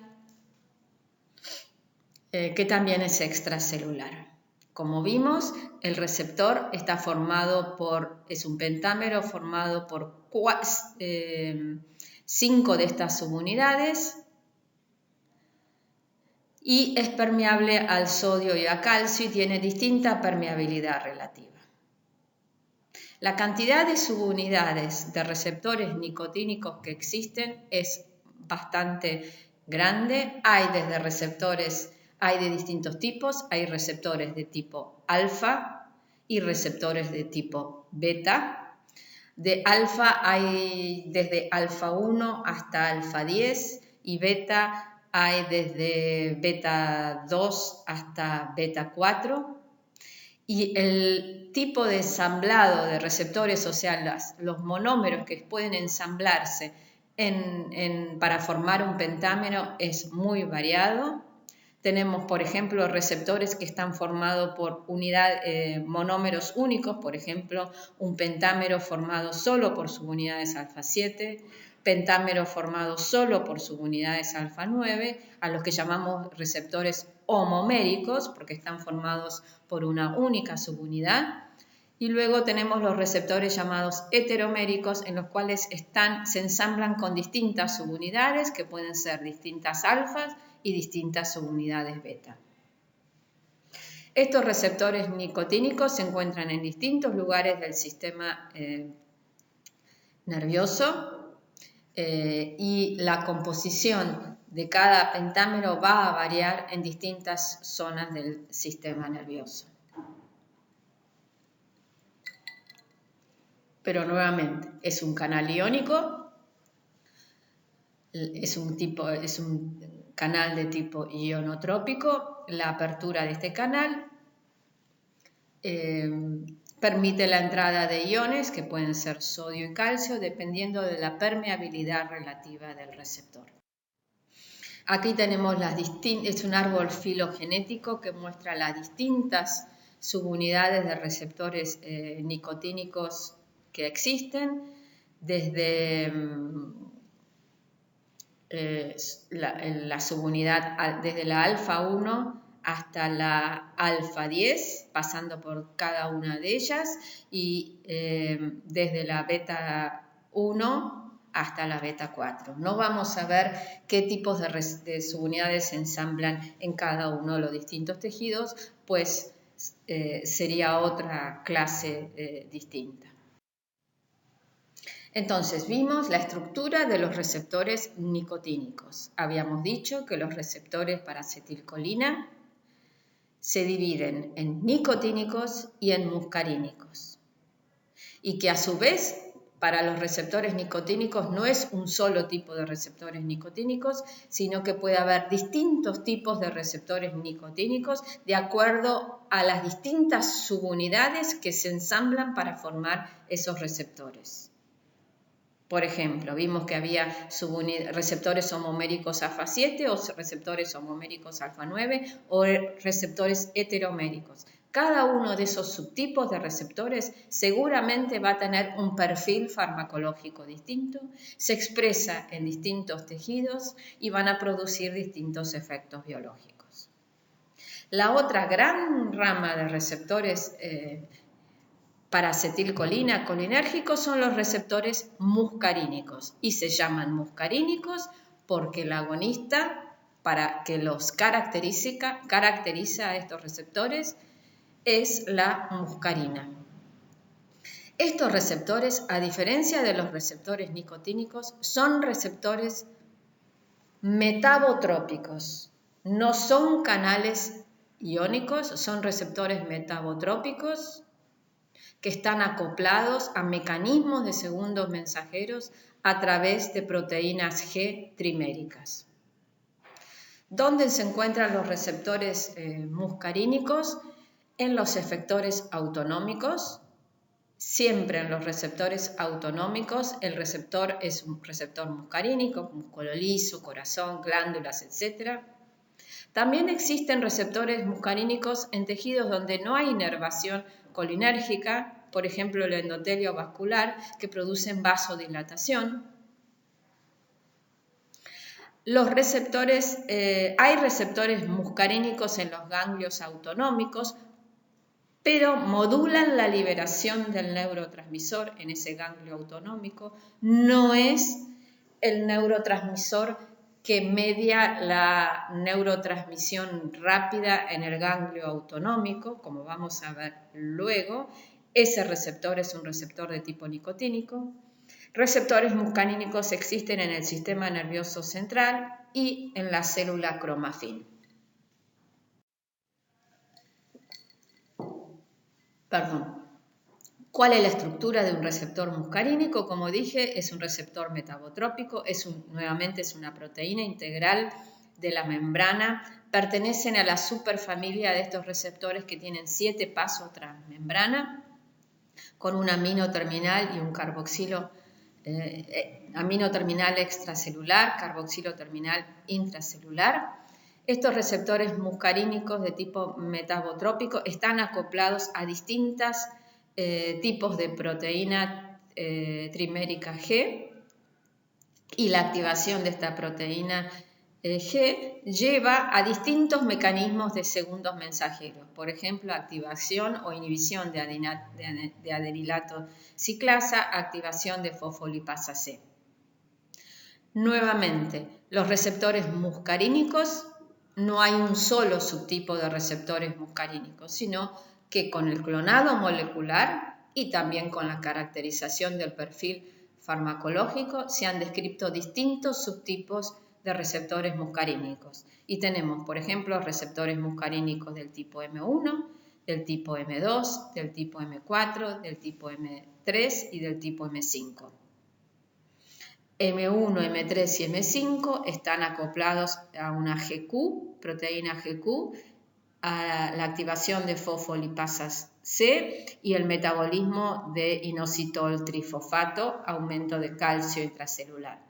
que también es extracelular. Como vimos, el receptor está formado es un pentámero formado por 5 de estas subunidades y es permeable al sodio y a calcio y tiene distinta permeabilidad relativa. La cantidad de subunidades de receptores nicotínicos que existen es bastante grande. Hay de distintos tipos, hay receptores de tipo alfa y receptores de tipo beta. De alfa hay desde alfa 1 hasta alfa 10 y beta hay desde beta 2 hasta beta 4. Y el tipo de ensamblado de receptores, o sea, los monómeros que pueden ensamblarse para formar un pentámero es muy variado. Tenemos, por ejemplo, receptores que están formados por monómeros únicos, por ejemplo, un pentámero formado solo por subunidades alfa 7, pentámero formado solo por subunidades alfa 9, a los que llamamos receptores homoméricos, porque están formados por una única subunidad. Y luego tenemos los receptores llamados heteroméricos, en los cuales se ensamblan con distintas subunidades, que pueden ser distintas alfas y distintas subunidades beta. Estos receptores nicotínicos se encuentran en distintos lugares del sistema nervioso y la composición de cada pentámero va a variar en distintas zonas del sistema nervioso. Pero nuevamente, es un canal iónico, es un canal de tipo ionotrópico. La apertura de este canal permite la entrada de iones, que pueden ser sodio y calcio, dependiendo de la permeabilidad relativa del receptor. Aquí tenemos es un árbol filogenético que muestra las distintas subunidades de receptores nicotínicos que existen, desde la subunidad, desde la alfa 1 hasta la alfa 10, pasando por cada una de ellas, y desde la beta 1 hasta la beta 4. No vamos a ver qué tipos de subunidades se ensamblan en cada uno de los distintos tejidos, pues sería otra clase distinta. Entonces, vimos la estructura de los receptores nicotínicos. Habíamos dicho que los receptores para acetilcolina se dividen en nicotínicos y en muscarínicos. Y que a su vez, para los receptores nicotínicos no es un solo tipo de receptores nicotínicos, sino que puede haber distintos tipos de receptores nicotínicos de acuerdo a las distintas subunidades que se ensamblan para formar esos receptores. Por ejemplo, vimos que había receptores homoméricos alfa 7 o receptores homoméricos alfa 9 o receptores heteroméricos. Cada uno de esos subtipos de receptores seguramente va a tener un perfil farmacológico distinto, se expresa en distintos tejidos y van a producir distintos efectos biológicos. La otra gran rama de receptores para acetilcolina colinérgicos son los receptores muscarínicos y se llaman muscarínicos porque el agonista para que los caracteriza a estos receptores es la muscarina. Estos receptores, a diferencia de los receptores nicotínicos, son receptores metabotrópicos, no son canales iónicos, son receptores metabotrópicos que están acoplados a mecanismos de segundos mensajeros a través de proteínas G triméricas. ¿Dónde se encuentran los receptores muscarínicos? En los efectores autonómicos. Siempre en los receptores autonómicos el receptor es un receptor muscarínico, músculo liso, corazón, glándulas, etc. También existen receptores muscarínicos en tejidos donde no hay inervación colinérgica, por ejemplo el endotelio vascular, que producen vasodilatación. Hay receptores muscarínicos en los ganglios autonómicos, pero modulan la liberación del neurotransmisor en ese ganglio autonómico. No es el neurotransmisor que media la neurotransmisión rápida en el ganglio autonómico, como vamos a ver luego. Ese receptor es un receptor de tipo nicotínico. Receptores muscarínicos existen en el sistema nervioso central y en la célula cromafín. ¿Cuál es la estructura de un receptor muscarínico? Como dije, es un receptor metabotrópico, nuevamente es una proteína integral de la membrana. Pertenecen a la superfamilia de estos receptores que tienen 7 pasos transmembrana, con un amino terminal y un carboxilo, amino terminal extracelular, carboxilo terminal intracelular. Estos receptores muscarínicos de tipo metabotrópico están acoplados a distintos tipos de proteína trimérica G, y la activación de esta proteína G lleva a distintos mecanismos de segundos mensajeros, por ejemplo, activación o inhibición de adenilato ciclasa, activación de fosfolipasa C. Nuevamente, los receptores muscarínicos, no hay un solo subtipo de receptores muscarínicos, sino que con el clonado molecular y también con la caracterización del perfil farmacológico se han descrito distintos subtipos de receptores muscarínicos. Y tenemos, por ejemplo, receptores muscarínicos del tipo M1, del tipo M2, del tipo M4, del tipo M3 y del tipo M5. M1, M3 y M5 están acoplados a una GQ, proteína GQ, a la activación de fosfolipasas C y el metabolismo de inositol trifosfato, aumento de calcio intracelular.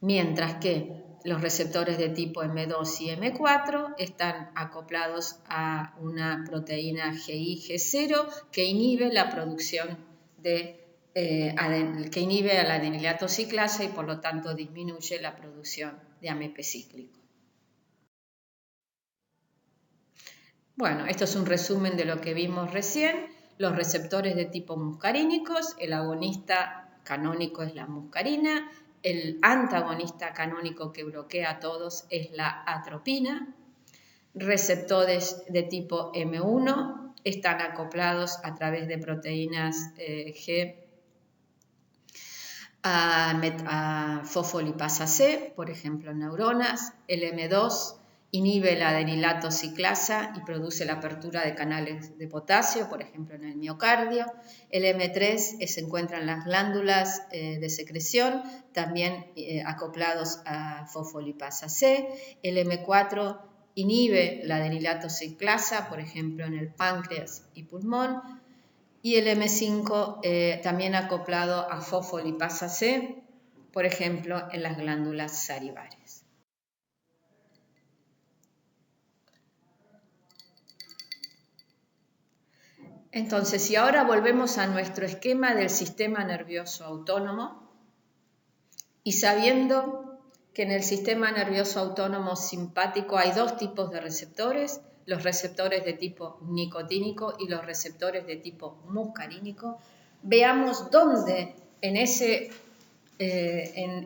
Mientras que los receptores de tipo M2 y M4 están acoplados a una proteína GI-G0 que inhibe la producción que inhibe al adenilato ciclasa y por lo tanto disminuye la producción de AMP cíclico. Bueno, esto es un resumen de lo que vimos recién. Los receptores de tipo muscarínicos, el agonista canónico es la muscarina, el antagonista canónico que bloquea a todos es la atropina. Receptores de tipo M1 están acoplados a través de proteínas G a fosfolipasa C, por ejemplo en neuronas. El M2 inhibe el adenilato ciclasa y produce la apertura de canales de potasio, por ejemplo en el miocardio. El M3 se encuentra en las glándulas de secreción, también acoplados a fosfolipasa C. El M4 inhibe el adenilato ciclasa, por ejemplo en el páncreas y pulmón. Y el M5 también acoplado a fosfolipasa C, por ejemplo en las glándulas salivares. Entonces, si ahora volvemos a nuestro esquema del sistema nervioso autónomo y sabiendo que en el sistema nervioso autónomo simpático hay 2 tipos de receptores, los receptores de tipo nicotínico y los receptores de tipo muscarínico, veamos dónde en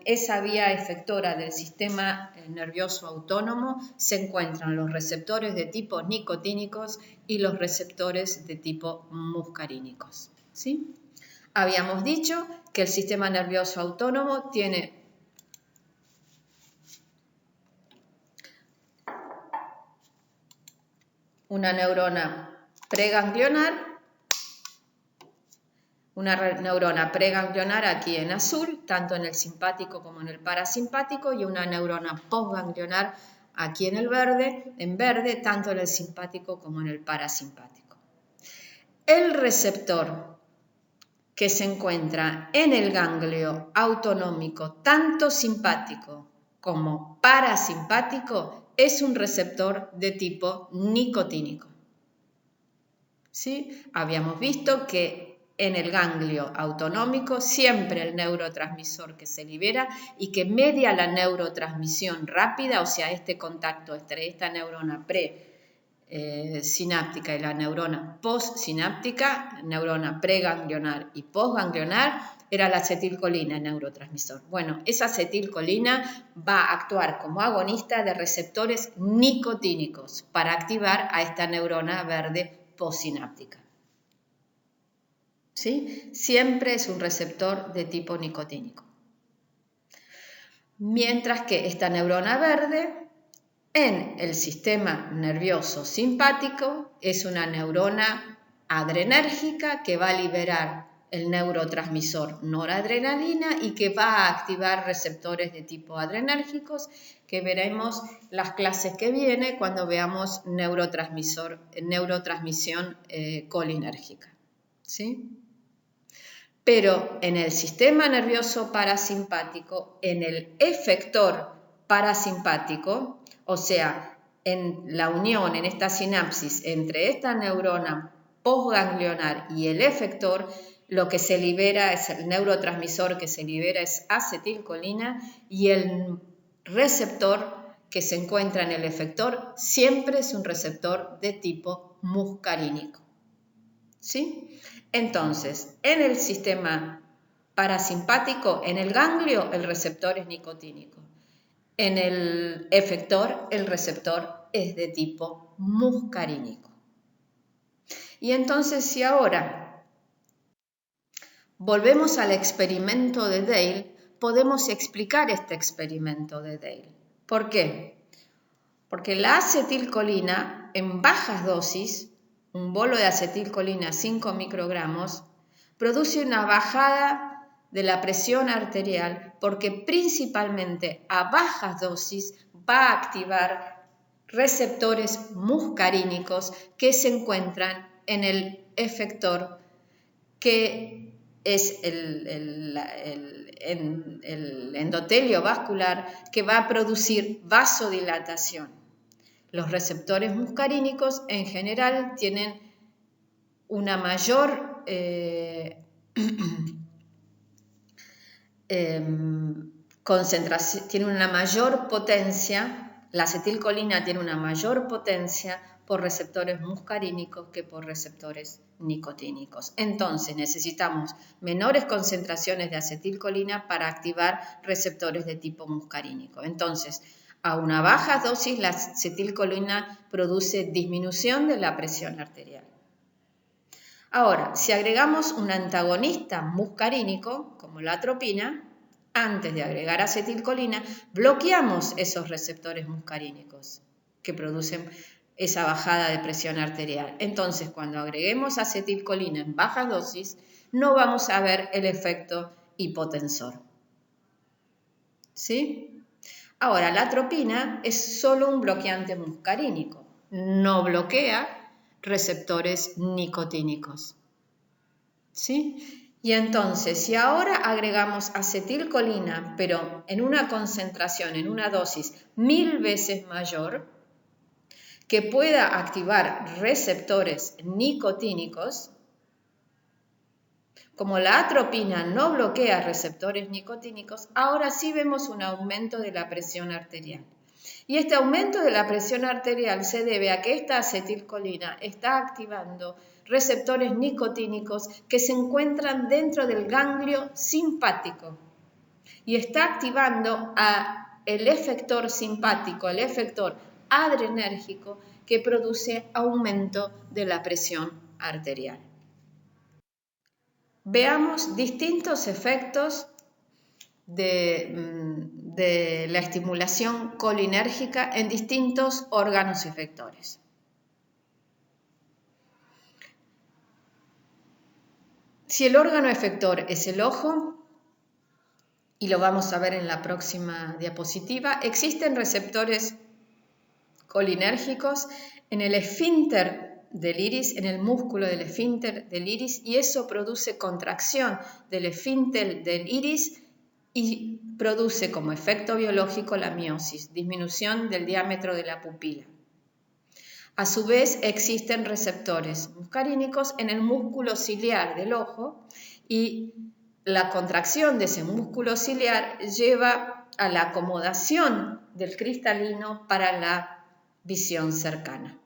esa vía efectora del sistema nervioso autónomo se encuentran los receptores de tipo nicotínicos y los receptores de tipo muscarínicos. ¿Sí? Habíamos dicho que el sistema nervioso autónomo tiene una neurona preganglionar, aquí en azul, tanto en el simpático como en el parasimpático, y una neurona postganglionar aquí en verde, tanto en el simpático como en el parasimpático. El receptor que se encuentra en el ganglio autonómico, tanto simpático como parasimpático, es un receptor de tipo nicotínico. ¿Sí? Habíamos visto que en el ganglio autonómico siempre el neurotransmisor que se libera y que media la neurotransmisión rápida, o sea, este contacto entre esta neurona sináptica y la neurona postsináptica, neurona preganglionar y postganglionar, era la acetilcolina, el neurotransmisor. Bueno, esa acetilcolina va a actuar como agonista de receptores nicotínicos para activar a esta neurona verde postsináptica. ¿Sí? Siempre es un receptor de tipo nicotínico. Mientras que esta neurona verde en el sistema nervioso simpático es una neurona adrenérgica que va a liberar el neurotransmisor noradrenalina y que va a activar receptores de tipo adrenérgicos que veremos las clases que viene cuando veamos neurotransmisión colinérgica. ¿Sí? Pero en el sistema nervioso parasimpático, en el efector parasimpático, o sea, en la unión, en esta sinapsis entre esta neurona postganglionar y el efector, lo que se libera es el neurotransmisor que se libera es acetilcolina y el receptor que se encuentra en el efector siempre es un receptor de tipo muscarínico. ¿Sí? Entonces, en el sistema parasimpático, en el ganglio, el receptor es nicotínico. En el efector, el receptor es de tipo muscarínico. Y entonces, si ahora volvemos al experimento de Dale, podemos explicar este experimento de Dale. ¿Por qué? Porque la acetilcolina en bajas dosis, un bolo de acetilcolina 5 microgramos, produce una bajada de la presión arterial porque principalmente a bajas dosis va a activar receptores muscarínicos que se encuentran en el efector, que es el endotelio vascular que va a producir vasodilatación. Los receptores muscarínicos en general tienen una mayor concentración, tienen una mayor potencia, la acetilcolina tiene una mayor potencia por receptores muscarínicos que por receptores nicotínicos. Entonces necesitamos menores concentraciones de acetilcolina para activar receptores de tipo muscarínico. Entonces, a una baja dosis la acetilcolina produce disminución de la presión arterial. Ahora, si agregamos un antagonista muscarínico, como la atropina, antes de agregar acetilcolina, bloqueamos esos receptores muscarínicos que producen esa bajada de presión arterial. Entonces, cuando agreguemos acetilcolina en baja dosis, no vamos a ver el efecto hipotensor. ¿Sí? Ahora, la atropina es solo un bloqueante muscarínico, no bloquea receptores nicotínicos. ¿Sí? Y entonces, si ahora agregamos acetilcolina, pero en una concentración, en una dosis 1000 veces mayor, que pueda activar receptores nicotínicos, como la atropina no bloquea receptores nicotínicos, ahora sí vemos un aumento de la presión arterial. Y este aumento de la presión arterial se debe a que esta acetilcolina está activando receptores nicotínicos que se encuentran dentro del ganglio simpático y está activando el efector simpático, el efector adrenérgico que produce aumento de la presión arterial. Veamos distintos efectos de la estimulación colinérgica en distintos órganos efectores. Si el órgano efector es el ojo, y lo vamos a ver en la próxima diapositiva, existen receptores colinérgicos en el esfínter del iris, en el músculo del esfínter del iris, y eso produce contracción del esfínter del iris y produce como efecto biológico la miosis, disminución del diámetro de la pupila. A su vez, existen receptores muscarínicos en el músculo ciliar del ojo y la contracción de ese músculo ciliar lleva a la acomodación del cristalino para la visión cercana.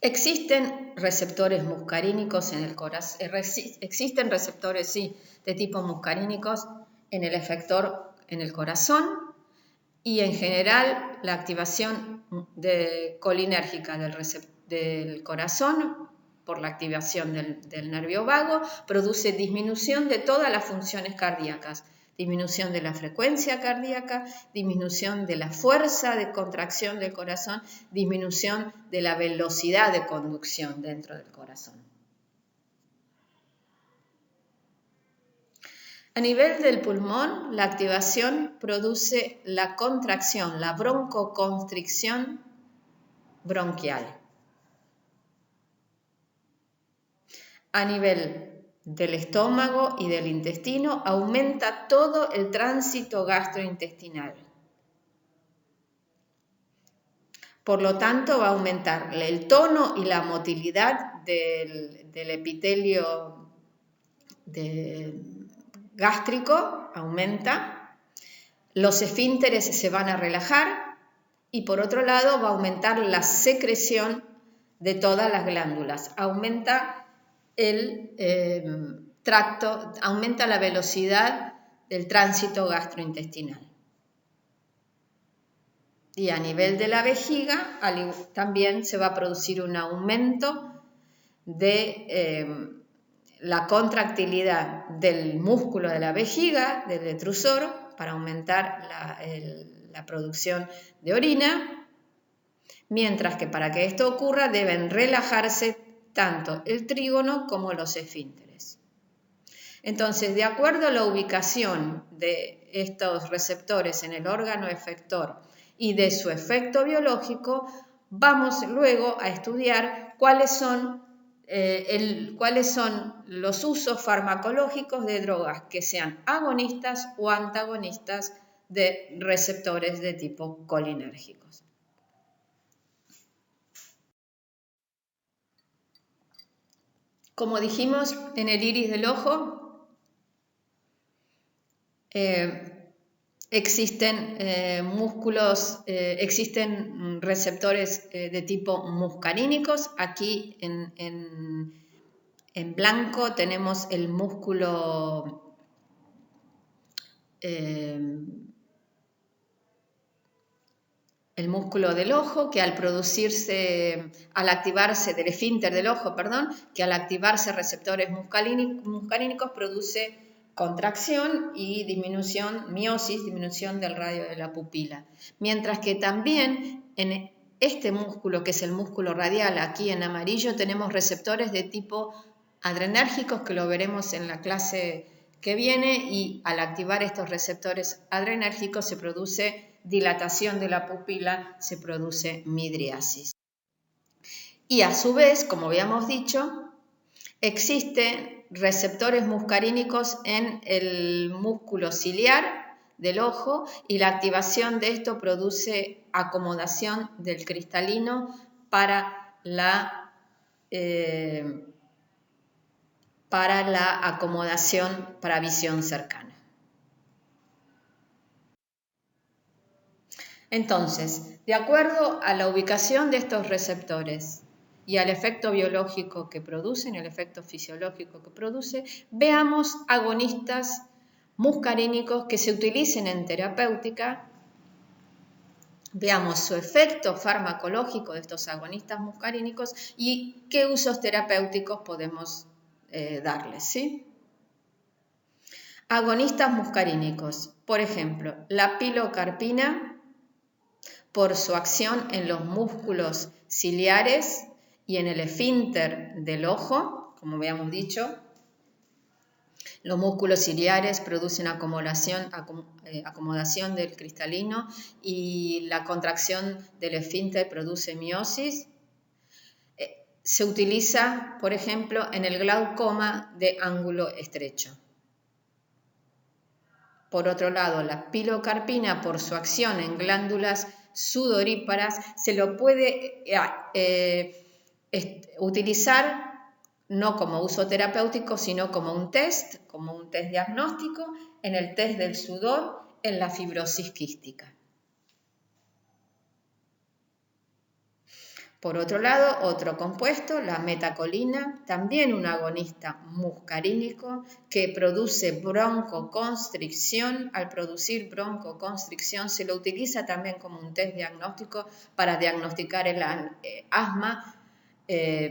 Existen receptores muscarínicos en el corazón, existen receptores, sí, de tipo muscarínicos en el efector en el corazón, y en general la activación colinérgica del corazón por la activación del nervio vago produce disminución de todas las funciones cardíacas, disminución de la frecuencia cardíaca, disminución de la fuerza de contracción del corazón, disminución de la velocidad de conducción dentro del corazón. A nivel del pulmón, la activación produce la contracción, la broncoconstricción bronquial. A nivel del estómago y del intestino, aumenta todo el tránsito gastrointestinal. Por lo tanto, va a aumentar el tono y la motilidad del epitelio gástrico, aumenta. Los esfínteres se van a relajar y por otro lado va a aumentar la secreción de todas las glándulas. Aumenta aumenta la velocidad del tránsito gastrointestinal. Y a nivel de la vejiga también se va a producir un aumento de la contractilidad del músculo de la vejiga, del detrusor, para aumentar la producción de orina, mientras que para que esto ocurra deben relajarse tanto el trígono como los esfínteres. Entonces, de acuerdo a la ubicación de estos receptores en el órgano efector y de su efecto biológico, vamos luego a estudiar cuáles son los usos farmacológicos de drogas que sean agonistas o antagonistas de receptores de tipo colinérgicos. Como dijimos, en el iris del ojo existen existen receptores de tipo muscarínicos. Aquí en blanco tenemos el músculo del ojo, que al activarse del esfínter del ojo, que al activarse receptores muscarínicos produce contracción y miosis, disminución del radio de la pupila. Mientras que también en este músculo, que es el músculo radial, aquí en amarillo, tenemos receptores de tipo adrenérgicos, que lo veremos en la clase que viene, y al activar estos receptores adrenérgicos se produce dilatación de la pupila, se produce midriasis. Y a su vez, como habíamos dicho, existen receptores muscarínicos en el músculo ciliar del ojo, y la activación de esto produce acomodación del cristalino para la acomodación para visión cercana. Entonces, de acuerdo a la ubicación de estos receptores y al efecto biológico que producen, el efecto fisiológico que produce, veamos agonistas muscarínicos que se utilicen en terapéutica. Veamos su efecto farmacológico de estos agonistas muscarínicos y qué usos terapéuticos podemos darles, ¿sí? Agonistas muscarínicos, por ejemplo, la pilocarpina, por su acción en los músculos ciliares y en el esfínter del ojo, como habíamos dicho. Los músculos ciliares producen acomodación del cristalino, y la contracción del esfínter produce miosis. Se utiliza, por ejemplo, en el glaucoma de ángulo estrecho. Por otro lado, la pilocarpina, por su acción en glándulas sudoríparas, se lo puede utilizar no como uso terapéutico, sino como un test diagnóstico en el test del sudor en la fibrosis quística. Por otro lado, otro compuesto, la metacolina, también un agonista muscarínico que produce broncoconstricción. Al producir broncoconstricción se lo utiliza también como un test diagnóstico para diagnosticar el asma.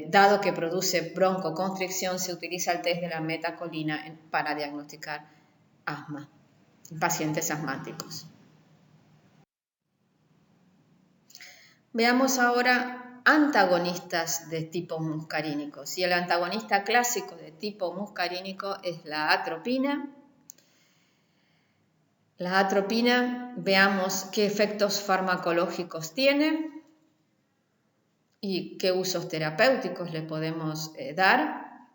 Dado que produce broncoconstricción, se utiliza el test de la metacolina para diagnosticar asma en pacientes asmáticos. Veamos ahora antagonistas de tipo muscarínicos. Y el antagonista clásico de tipo muscarínico es la atropina. La atropina, veamos qué efectos farmacológicos tiene y qué usos terapéuticos le podemos dar.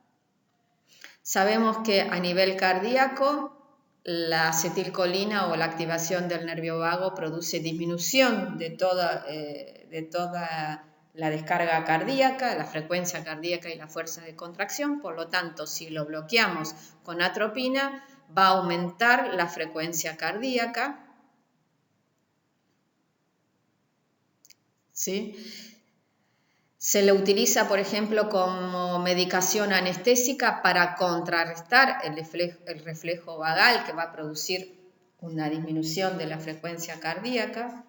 Sabemos que a nivel cardíaco, la acetilcolina o la activación del nervio vago produce disminución de toda la descarga cardíaca, la frecuencia cardíaca y la fuerza de contracción. Por lo tanto, si lo bloqueamos con atropina, va a aumentar la frecuencia cardíaca. ¿Sí? Se le utiliza, por ejemplo, como medicación anestésica para contrarrestar el reflejo vagal que va a producir una disminución de la frecuencia cardíaca.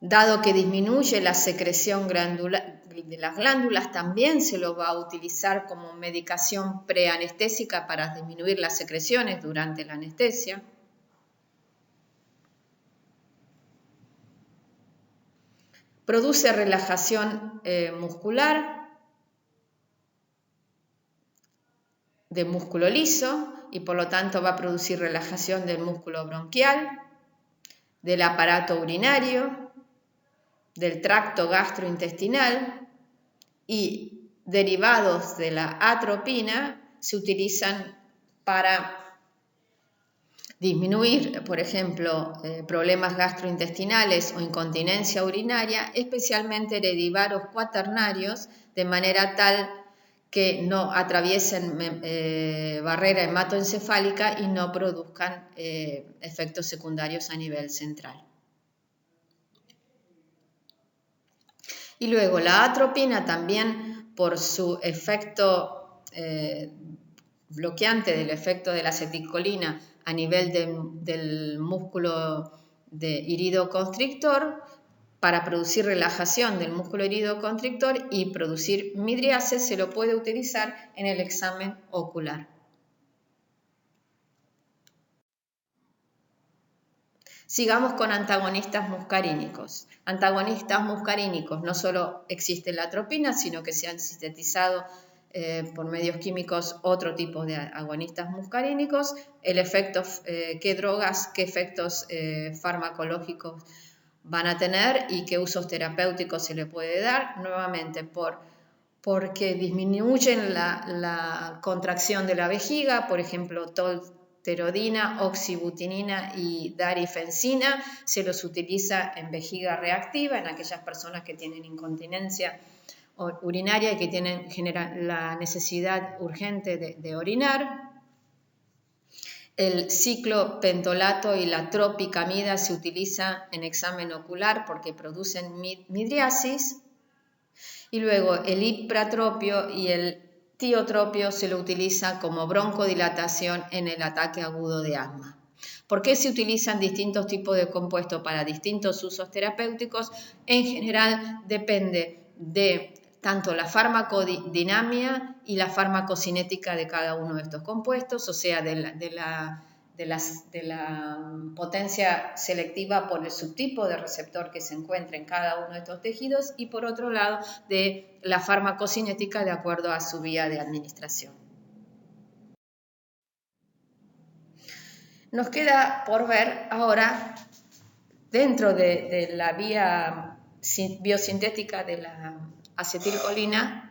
Dado que disminuye la secreción de las glándulas, también se lo va a utilizar como medicación preanestésica para disminuir las secreciones durante la anestesia. Produce relajación muscular, de músculo liso, y por lo tanto va a producir relajación del músculo bronquial, del aparato urinario, del tracto gastrointestinal, y derivados de la atropina se utilizan para disminuir, por ejemplo, problemas gastrointestinales o incontinencia urinaria, especialmente derivados cuaternarios, de manera tal que no atraviesen barrera hematoencefálica y no produzcan efectos secundarios a nivel central. Y luego la atropina también, por su efecto bloqueante del efecto de la acetilcolina a nivel del músculo iridoconstrictor, para producir relajación del músculo iridoconstrictor y producir midriasis, se lo puede utilizar en el examen ocular. Sigamos con antagonistas muscarínicos. Antagonistas muscarínicos, no solo existe la atropina, sino que se han sintetizado por medios químicos otro tipo de agonistas muscarínicos. El efecto, qué drogas, qué efectos farmacológicos van a tener y qué usos terapéuticos se le puede dar, nuevamente porque disminuyen la contracción de la vejiga, por ejemplo, tolterodina, oxibutinina y darifensina, se los utiliza en vejiga reactiva, en aquellas personas que tienen incontinencia urinaria y que generan la necesidad urgente de orinar. El ciclopentolato y la tropicamida se utiliza en examen ocular porque producen midriasis. Y luego el ipratropio y el tiotropio se lo utiliza como broncodilatación en el ataque agudo de asma. ¿Por qué se utilizan distintos tipos de compuestos para distintos usos terapéuticos? En general depende de tanto la farmacodinamia y la farmacocinética de cada uno de estos compuestos, o sea, de la potencia selectiva por el subtipo de receptor que se encuentra en cada uno de estos tejidos, y por otro lado de la farmacocinética de acuerdo a su vía de administración. Nos queda por ver ahora, dentro de la vía biosintética de la acetilcolina,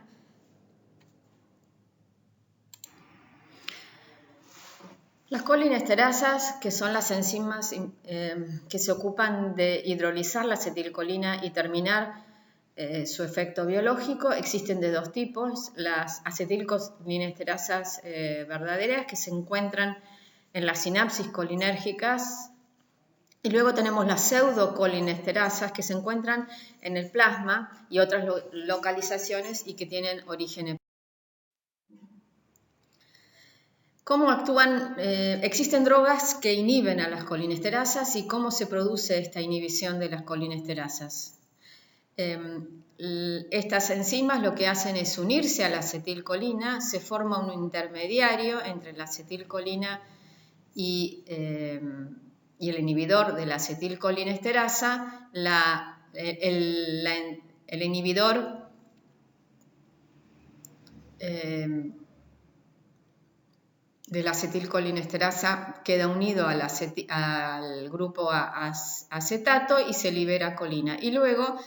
las colinesterasas, que son las enzimas que se ocupan de hidrolizar la acetilcolina y terminar su efecto biológico, existen de dos tipos: las Y luego tenemos las pseudocolinesterasas que se encuentran en el plasma y otras localizaciones y que tienen origen. ¿Cómo actúan? Existen drogas que inhiben a las colinesterasas y cómo se produce esta inhibición de las colinesterasas. Estas enzimas lo que hacen es unirse a la acetilcolina, se forma un intermediario entre la acetilcolina y el inhibidor de la acetilcolinesterasa. El inhibidor de la acetilcolinesterasa queda unido al grupo acetato y se libera colina. Y luego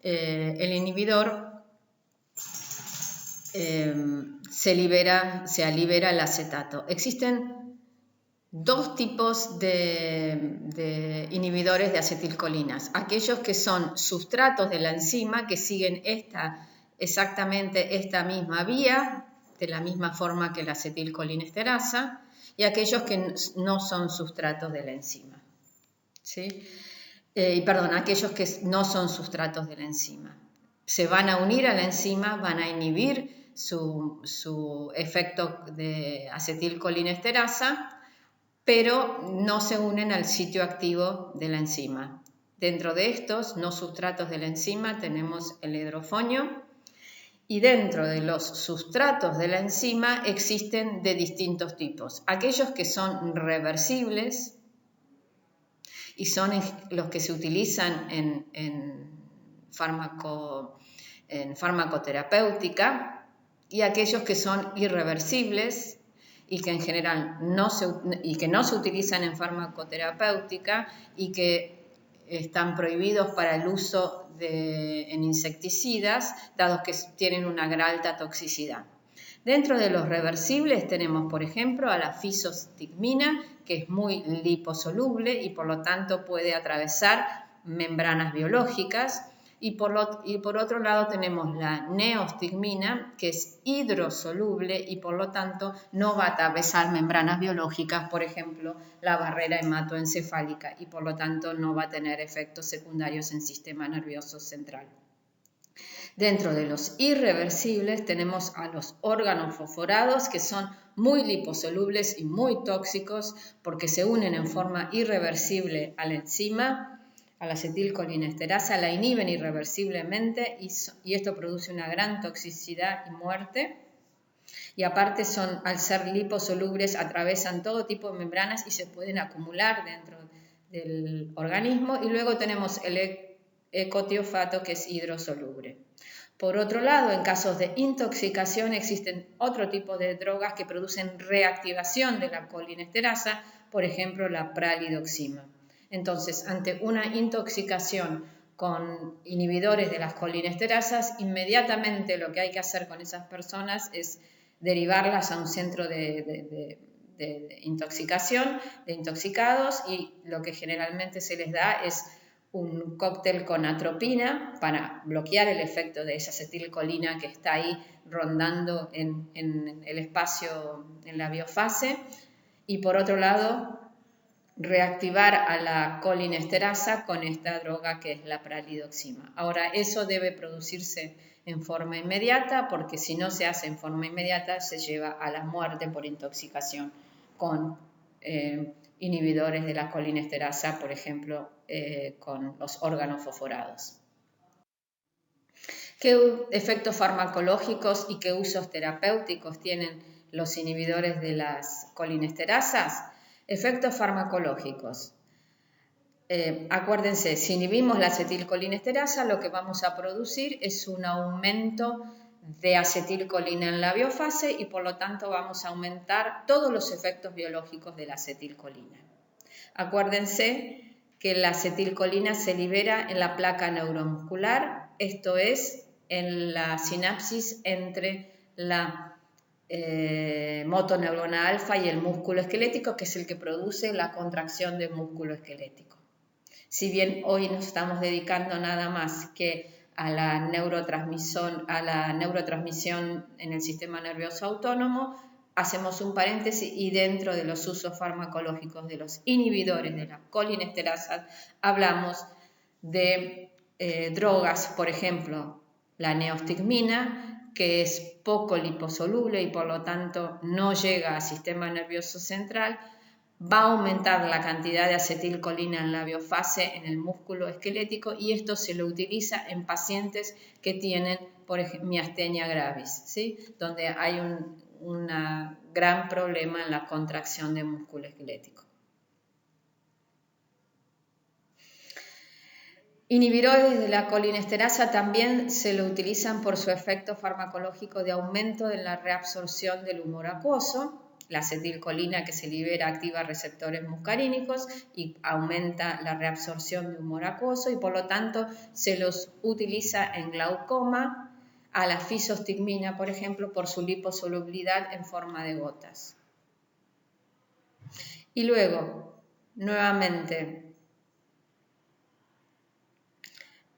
el inhibidor se libera el acetato. Existen dos tipos de inhibidores de acetilcolinas. Aquellos que son sustratos de la enzima, que siguen exactamente esta misma vía, de la misma forma que la acetilcolinesterasa, y aquellos que no son sustratos de la enzima. ¿Sí? Aquellos que no son sustratos de la enzima. Se van a unir a la enzima, van a inhibir su efecto de acetilcolinesterasa, pero no se unen al sitio activo de la enzima. Dentro de estos no sustratos de la enzima tenemos el hidrofonio, y dentro de los sustratos de la enzima existen de distintos tipos. Aquellos que son reversibles y son los que se utilizan en farmacoterapéutica, y aquellos que son irreversibles y que en general no se utilizan en farmacoterapéutica y que están prohibidos para el uso en insecticidas, dado que tienen una alta toxicidad. Dentro de los reversibles tenemos, por ejemplo, a la fisostigmina, que es muy liposoluble y por lo tanto puede atravesar membranas biológicas. Y por otro lado tenemos la neostigmina, que es hidrosoluble y por lo tanto no va a atravesar membranas biológicas, por ejemplo, la barrera hematoencefálica, y por lo tanto no va a tener efectos secundarios en sistema nervioso central. Dentro de los irreversibles tenemos a los órganos fosforados, que son muy liposolubles y muy tóxicos porque se unen en forma irreversible a la enzima, a la acetilcolinesterasa, la inhiben irreversiblemente y esto produce una gran toxicidad y muerte. Y aparte al ser liposolubles atravesan todo tipo de membranas y se pueden acumular dentro del organismo. Y luego tenemos el ecotiofato, que es hidrosoluble. Por otro lado, en casos de intoxicación existen otro tipo de drogas que producen reactivación de la colinesterasa, por ejemplo la pralidoxima. Entonces, ante una intoxicación con inhibidores de las colinesterasas, inmediatamente lo que hay que hacer con esas personas es derivarlas a un centro de intoxicación, de intoxicados, y lo que generalmente se les da es un cóctel con atropina para bloquear el efecto de esa acetilcolina que está ahí rondando en el espacio, en la biofase, y por otro lado reactivar a la colinesterasa con esta droga que es la pralidoxima. Ahora, eso debe producirse en forma inmediata, porque si no se hace en forma inmediata se lleva a la muerte por intoxicación con inhibidores de la colinesterasa, por ejemplo, con los órganos fosforados. ¿Qué efectos farmacológicos y qué usos terapéuticos tienen los inhibidores de las colinesterasas? Efectos farmacológicos. Acuérdense, si inhibimos la acetilcolinesterasa, lo que vamos a producir es un aumento de acetilcolina en la biofase y por lo tanto vamos a aumentar todos los efectos biológicos de la acetilcolina. Acuérdense que la acetilcolina se libera en la placa neuromuscular, esto es, en la sinapsis entre la motoneurona alfa y el músculo esquelético, que es el que produce la contracción del músculo esquelético. Si bien hoy nos estamos dedicando nada más que a la neurotransmisión en el sistema nervioso autónomo, hacemos un paréntesis y dentro de los usos farmacológicos de los inhibidores de la colinesterasa hablamos de drogas, por ejemplo, la neostigmina, que es poco liposoluble y por lo tanto no llega al sistema nervioso central, va a aumentar la cantidad de acetilcolina en la biofase en el músculo esquelético y esto se lo utiliza en pacientes que tienen, por ejemplo, miastenia gravis, ¿sí? Donde hay un gran problema en la contracción del músculo esquelético. Inhibidores de la colinesterasa también se lo utilizan por su efecto farmacológico de aumento de la reabsorción del humor acuoso. La acetilcolina que se libera activa receptores muscarínicos y aumenta la reabsorción de humor acuoso y por lo tanto se los utiliza en glaucoma, a la fisostigmina, por ejemplo, por su liposolubilidad en forma de gotas. Y luego, nuevamente,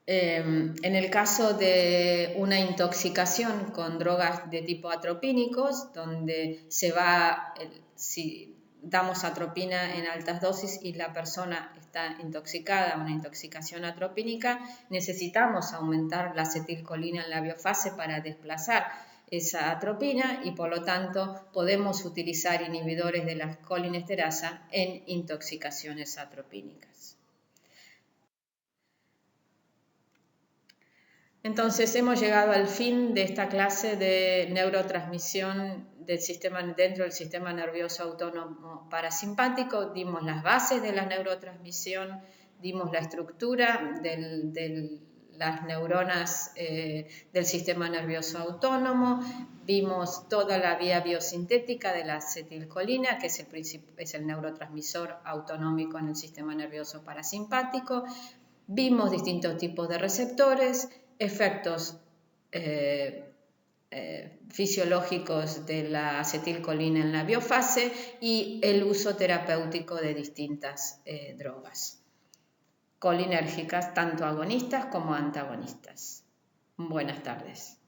en el caso de una intoxicación con drogas de tipo atropínicos, donde si damos atropina en altas dosis y la persona está intoxicada, una intoxicación atropínica, necesitamos aumentar la acetilcolina en la biofase para desplazar esa atropina y por lo tanto podemos utilizar inhibidores de la colinesterasa en intoxicaciones atropínicas. Entonces hemos llegado al fin de esta clase de neurotransmisión dentro del sistema nervioso autónomo parasimpático. Dimos las bases de la neurotransmisión, dimos la estructura de las neuronas del sistema nervioso autónomo, vimos toda la vía biosintética de la acetilcolina, que es el neurotransmisor autonómico en el sistema nervioso parasimpático, vimos distintos tipos de receptores, efectos fisiológicos de la acetilcolina en la biofase y el uso terapéutico de distintas drogas colinérgicas, tanto agonistas como antagonistas. Buenas tardes.